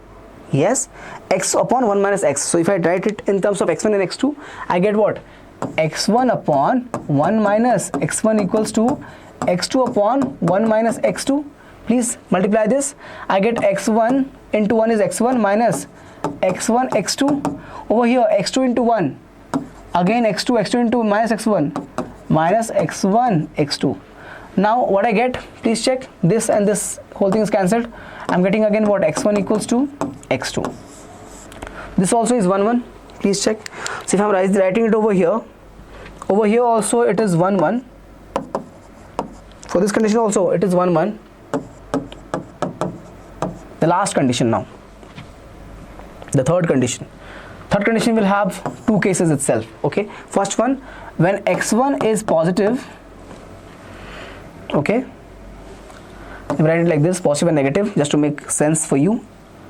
Yes, x upon 1 minus x. So if I write it in terms of x1 and x2, I get what? x1 upon 1 minus x1 equals to x2 upon 1 minus x2. Please multiply this. I get x1 into 1 is x1 minus x1 x2. Over here x2 into 1, again x2 into minus x1 minus x1 x2. Now what I get, please check, this and this whole thing is cancelled. I'm getting again what? X1 equals to x2. This also is 1 1. Please check. So if I'm writing it over here also it is 1 1. For this condition also it is 1 1. The last condition now, the third condition. Third condition will have two cases itself. Okay, first one, when x1 is positive, okay, if I write it like this, positive and negative, just to make sense for you,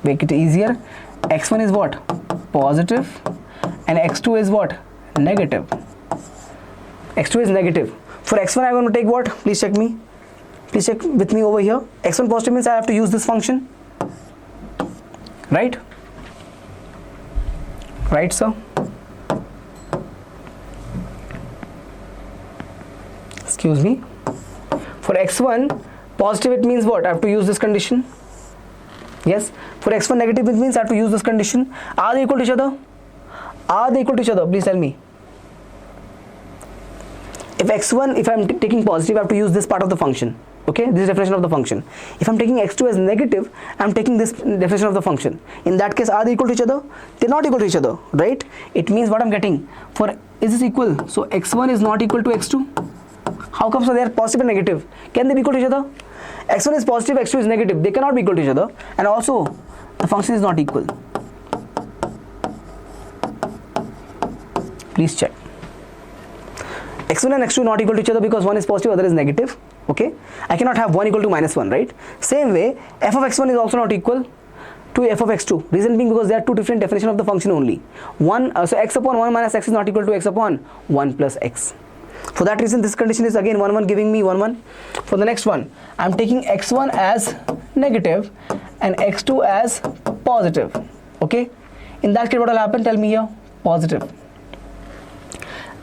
make it easier. X1 is what? Positive, and x2 is what? Negative. X2 is negative. For x1 I'm going to take what? Please check me. Please check with me over here. X1 positive means I have to use this function, right? Right, sir? Excuse me. For x1 positive, it means what? I have to use this condition. Yes. For x1 negative, it means I have to use this condition. Are they equal to each other? Are they equal to each other? Please tell me. If x1, if I'm taking positive, I have to use this part of the function. Okay, this is definition of the function. If I'm taking x2 as negative, I'm taking this definition of the function. In that case, are they equal to each other? They're not equal to each other, right? It means what I'm getting. For is this equal? So x1 is not equal to x2. How come? So they are positive and negative. Can they be equal to each other? x1 is positive, x2 is negative. They cannot be equal to each other. And also, the function is not equal. Please check. x1 and x2 not equal to each other because one is positive, other is negative. Okay, I cannot have 1 equal to minus 1, right? Same way, f of x1 is also not equal to f of x2. Reason being because there are two different definitions of the function only. So x upon 1 minus x is not equal to x upon 1 plus x. For that reason, this condition is again 1 1 giving me 1 1. For the next one, I am taking x1 as negative and x2 as positive. Okay, in that case what will happen? Tell me here. Positive.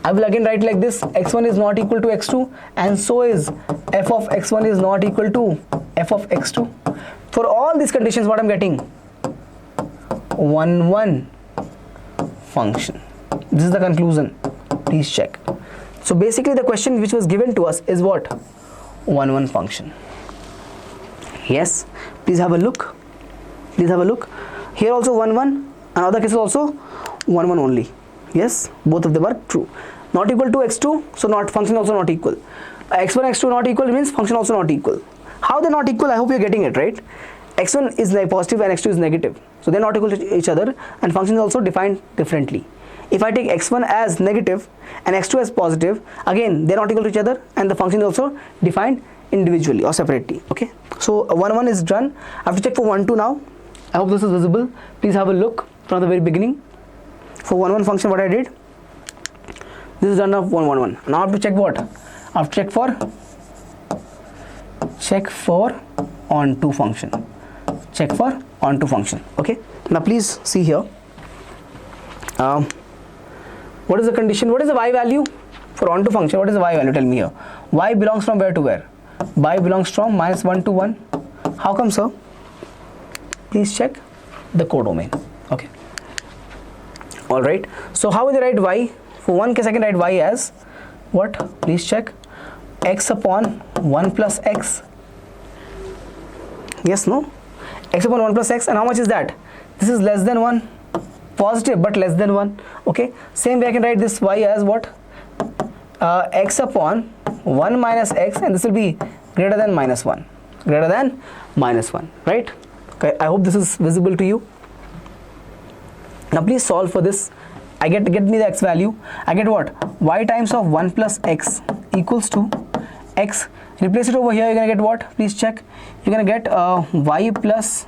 I will again write like this, x1 is not equal to x2 and so is f of x1 is not equal to f of x2. For all these conditions, what I am getting? 1 1 function. This is the conclusion. Please check. So basically the question which was given to us is what? 1 1 function. Yes, please have a look. Please have a look. Here also 1 1, another case also 1 1 only. Yes, both of them are true. Not equal to x2, so not function also not equal. x1 x2 not equal means function also not equal. How they're not equal? I hope you're getting it, right? x1 is like positive and x2 is negative, so they're not equal to each other and function is also defined differently. If I take x1 as negative and x2 as positive, again they're not equal to each other and the function is also defined individually or separately. Okay, so 1 1 is done. I have to check for 1 2 now. I hope this is visible. Please have a look from the very beginning. For 1 1 function, what I did, this is done of 1 1 1. Now I have to check what? I have to check for onto function. Check for onto function. Okay. Now please see here. What is the condition? What is the y value for onto function? What is the y value? Tell me here. Y belongs from where to where? Y belongs from minus 1 to 1. How come, sir? Please check the codomain. Okay. All right. So how will I write y? For one case I can write y as what? Please check. X upon 1 plus x. Yes, no? X upon 1 plus x, and how much is that? This is less than 1. Positive but less than 1. Okay. Same way I can write this y as what? X upon 1 minus x, and this will be greater than minus 1. Greater than minus 1. Right? Okay. I hope this is visible to you. Now please solve for this. I get me the x value. I get what? Y times of 1 plus x equals to x. Replace it over here. You're gonna get what? Please check. You're gonna get y plus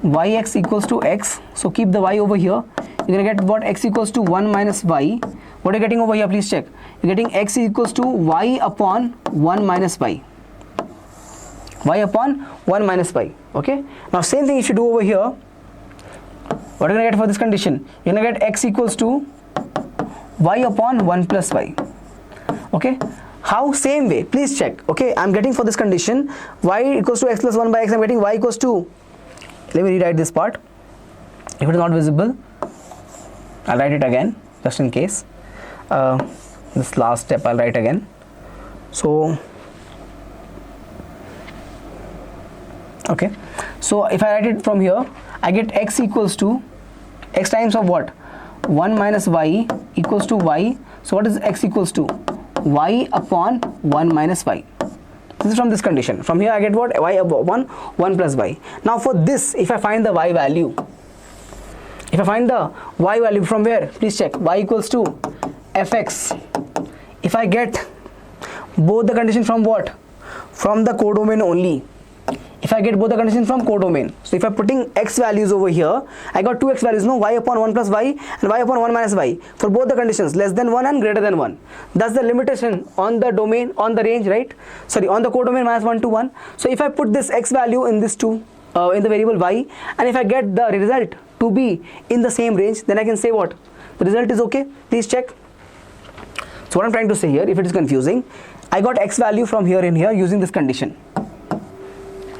yx equals to x, so keep the y over here. You're gonna get what? X equals to 1 minus y. What are you getting over here? Please check. You're getting x equals to y upon 1 minus y. Y upon 1 minus y. Okay. Now same thing if you do over here. What are you gonna get for this condition? You're gonna get x equals to y upon 1 plus y. Okay. How? Same way. Please check. Okay. I'm getting for this condition y equals to x plus 1 by x. I'm getting y equals to. Let me rewrite this part. If it is not visible, I'll write it again just in case. This last step I'll write again. So okay, so if I write it from here, I get x equals to x times of what? 1 minus y equals to y. So what is x equals to? Y upon 1 minus y. This is from this condition. From here I get what? Y upon 1 plus y. Now for this, if I find the y value, if I find the y value from where? Please check. Y equals to fx. If I get both the conditions from what? From the codomain only. If I get both the conditions from codomain. So if I'm putting x values over here, I got two x values, no? Y upon 1 plus y and y upon 1 minus y. For both the conditions, less than 1 and greater than 1. That's the limitation on the domain, on the range, right? Sorry, on the codomain minus 1 to 1. So if I put this x value in this two, in the variable y, and if I get the result to be in the same range, then I can say what? The result is okay. Please check. So what I'm trying to say here, if it is confusing, I got x value from here in here using this condition.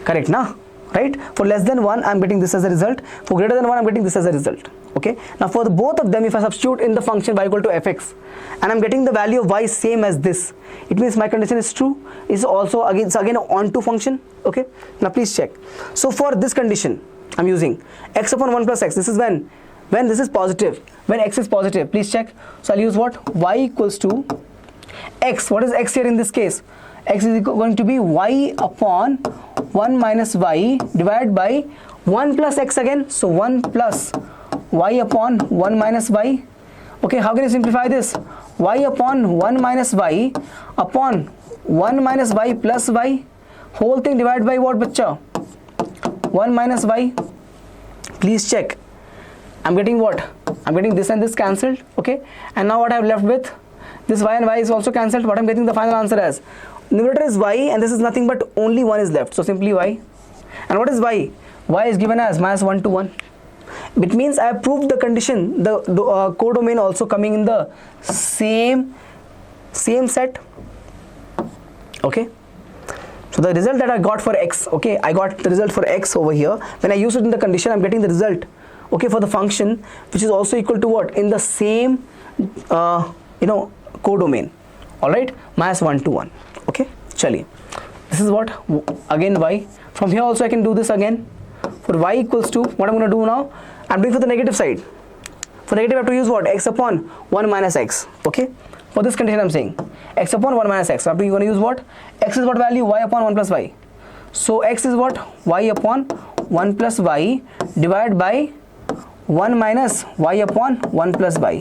Correct, na? Right? For less than 1, I'm getting this as a result. For greater than 1, I'm getting this as a result. Okay. Now for the both of them, if I substitute in the function y equal to fx, and I'm getting the value of y same as this, it means my condition is true. It's also again, it's again an onto function. Okay. Now please check. So for this condition, I'm using x upon 1 plus x. This is when this is positive. When x is positive, please check. So I'll use what? Y equals to x. What is x here in this case? X is going to be y upon 1 minus y divided by 1 plus x again. So 1 plus y upon 1 minus y. Okay, how can you simplify this? Y upon 1 minus y upon 1 minus y plus y. Whole thing divided by what, bacha? 1 minus y. Please check. I'm getting what? I'm getting this and this cancelled. Okay, and now what I've left with? This y and y is also cancelled. What I'm getting the final answer as? Numerator is y and this is nothing but only 1 is left. So simply y. And what is y? Y is given as minus 1 to 1. It means I have proved the condition, the codomain also coming in the same set. Okay. So the result that I got for x, okay, I got the result for x over here. When I use it in the condition, I'm getting the result, okay, for the function which is also equal to what? In the same, codomain. All right, minus 1 to 1. Okay, chali. This is what? Again y. From here also I can do this again. For y equals to, what I'm going to do now? I'm doing for the negative side. For negative I have to use what? X upon 1 minus x. Okay. For this condition I'm saying x upon 1 minus x. After you're going to use what? X is what value? Y upon 1 plus y. So x is what? Y upon 1 plus y divided by 1 minus y upon 1 plus y.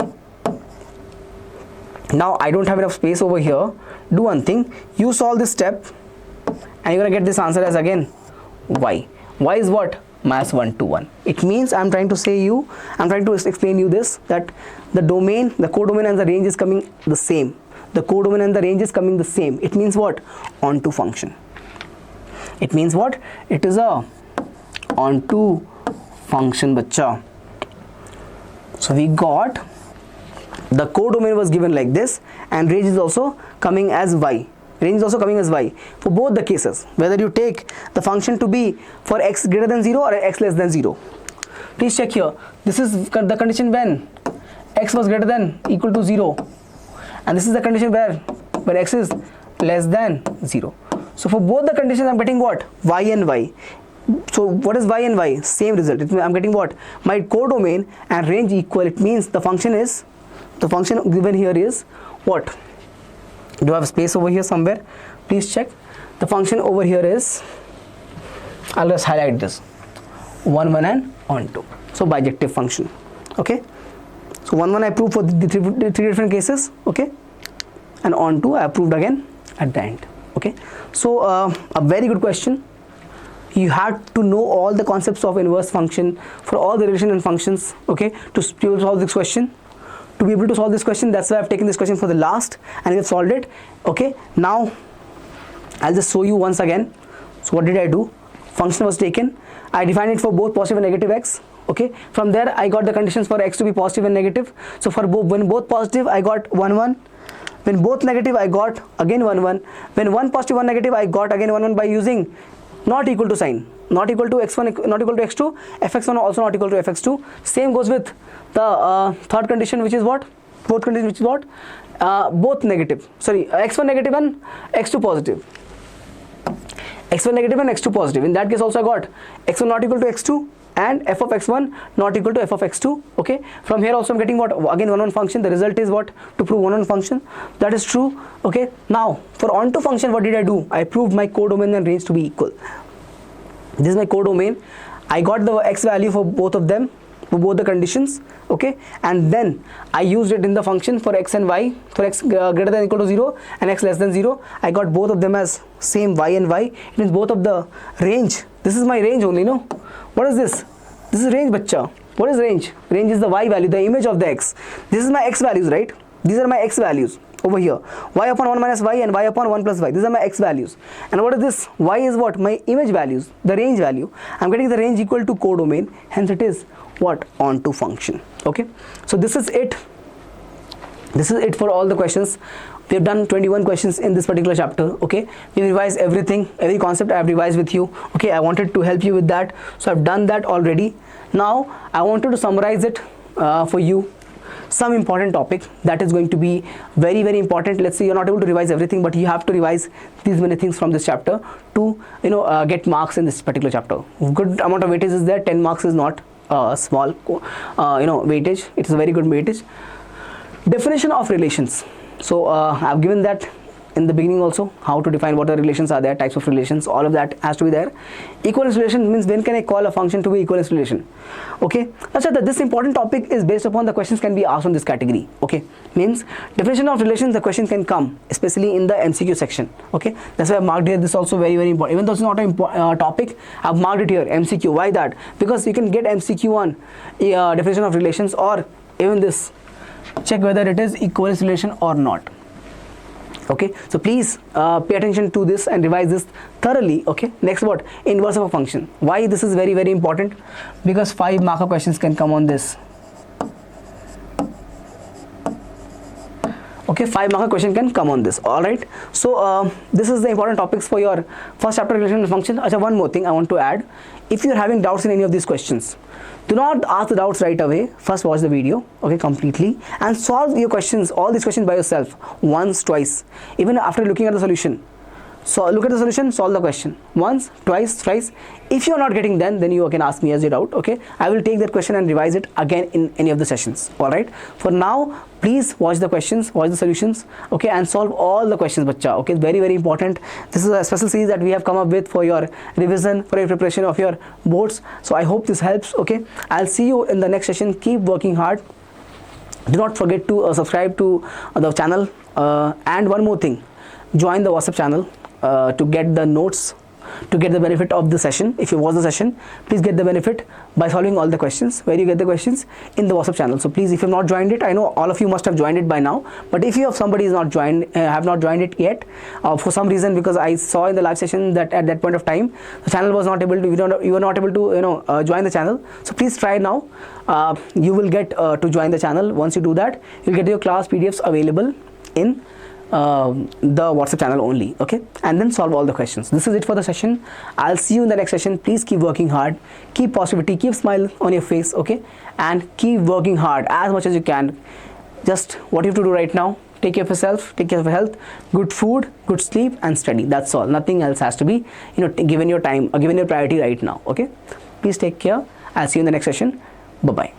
Now I don't have enough space over here. Do one thing. You solve this step and you're going to get this answer as again y. Y is what? Minus 1 to 1. It means I'm trying to explain you this, that the domain, the codomain and the range is coming the same. The codomain and the range is coming the same. It means what? Onto function. It means what? It is a onto function, bacha. So we got the codomain was given like this and range is also coming as y. Range is also coming as y for both the cases, whether you take the function to be for x greater than 0 or x less than 0. Please check here. This is the condition when x was greater than equal to 0, and this is the condition where x is less than 0. So for both the conditions I'm getting what? Y and y. So what is y and y? Same result. It means I'm getting what? My codomain and range equal. It means the function given here is what? Do I have space over here somewhere? Please check. The function over here is, I'll just highlight this, 1 1 and onto. So bijective function. Okay. So 1 1 I proved for the three different cases. Okay. And onto I proved again at the end. Okay. So a very good question. you have to know all the concepts of inverse function for all the relation and functions, okay, to be able to solve this question. To be able to solve this question, that's why I've taken this question for the last and we've solved it. Okay, now I'll just show you once again. So what did I do? Function was taken, I defined it for both positive and negative x. Okay, from there I got the conditions for x to be positive and negative. So for when both positive, I got 1 1. When both negative, I got again 1 1. When one positive, one negative, I got again 1 1 by using not equal to sign. Not equal to x1, not equal to x2, fx1 also not equal to fx2. Same goes with the third condition, which is what? Fourth condition, which is what? Both negative. Sorry, x1 negative and x2 positive. x1 negative and x2 positive. In that case also I got x1 not equal to x2 and f of x1 not equal to f of x2. Okay, from here also I'm getting what? Again 1 1 function. The result is what? To prove 1 1 function. That is true. Okay, now for onto function, what did I do? I proved my codomain and range to be equal. This is my codomain. I got the x value for both of them, for both the conditions. Okay, and then I used it in the function for x and y, for x greater than or equal to 0 and x less than 0. I got both of them as same y and y. It means both of the range. This is my range only, no? What is this? This is range, bacha. What is range? Range is the y value, the image of the x. This is my x values, right? These are my x values over here. Y upon 1 minus y and y upon 1 plus y. These are my x values. And what is this? Y is what? My image values, the range value. I'm getting the range equal to codomain. Hence it is what? Onto function. Okay, so this is it. This is it for all the questions. We have done 21 questions in this particular chapter. Okay, we revised everything, every concept I have revised with you. Okay, I wanted to help you with that, so I've done that already. Now I wanted to summarize it for you. Some important topic that is going to be very, very important. Let's say you're not able to revise everything, but you have to revise these many things from this chapter to get marks in this particular chapter. Good amount of weightage is there. 10 marks is not small weightage. It's a very good weightage. Definition of relations. So I've given that in the beginning also, how to define what are relations are there, types of relations, all of that has to be there. Equivalence relation means when can I call a function to be equivalence relation. Okay, that's why this important topic is based upon the questions can be asked on this category. Okay, means definition of relations, the question can come especially in the MCQ section. Okay, that's why I marked here. This is also very, very important. Even though it's not a topic, I've marked it here MCQ. Why that? Because you can get MCQ on definition of relations, or even this, check whether it is equivalence relation or not. Okay, so please pay attention to this and revise this thoroughly. Okay, next what? Inverse of a function. Why this is very, very important? Because 5 marker questions can come on this. Okay, 5 marker question can come on this. All right, so this is the important topics for your first chapter, relation and function. Achha, one more thing I want to add. If you're having doubts in any of these questions, do not ask the doubts right away. First watch the video, okay, completely, and solve your questions, all these questions by yourself, once, twice, even after looking at the solution. So look at the solution, solve the question once, twice, thrice. If you are not getting then you can ask me as your doubt. Okay, I will take that question and revise it again in any of the sessions. All right, for now please watch the questions, watch the solutions, okay, and solve all the questions, bacha. Okay, very, very important. This is a special series that we have come up with for your revision, for your preparation of your boards. So I hope this helps. Okay, I'll see you in the next session. Keep working hard. Do not forget to subscribe to the channel, and one more thing, join the WhatsApp channel to get the notes, to get the benefit of the session. If you watch the session, please get the benefit by solving all the questions. Where you get the questions? In the WhatsApp channel. So please, if you have not joined it, I know all of you must have joined it by now, but if you have somebody is not joined, have not joined it yet for some reason, because I saw in the live session that at that point of time the channel was not able to, you were not able to join the channel. So please try now. You will get to join the channel. Once you do that, you'll get your class PDFs available in the WhatsApp channel only. Okay, and then solve all the questions. This is it for the session. I'll see you in the next session. Please keep working hard, keep positivity, keep smile on your face, okay, and keep working hard as much as you can. Just what you have to do right now, take care of yourself, take care of your health, good food, good sleep, and study. That's all. Nothing else has to be given your time or given your priority right now. Okay, please take care. I'll see you in the next session. Bye bye.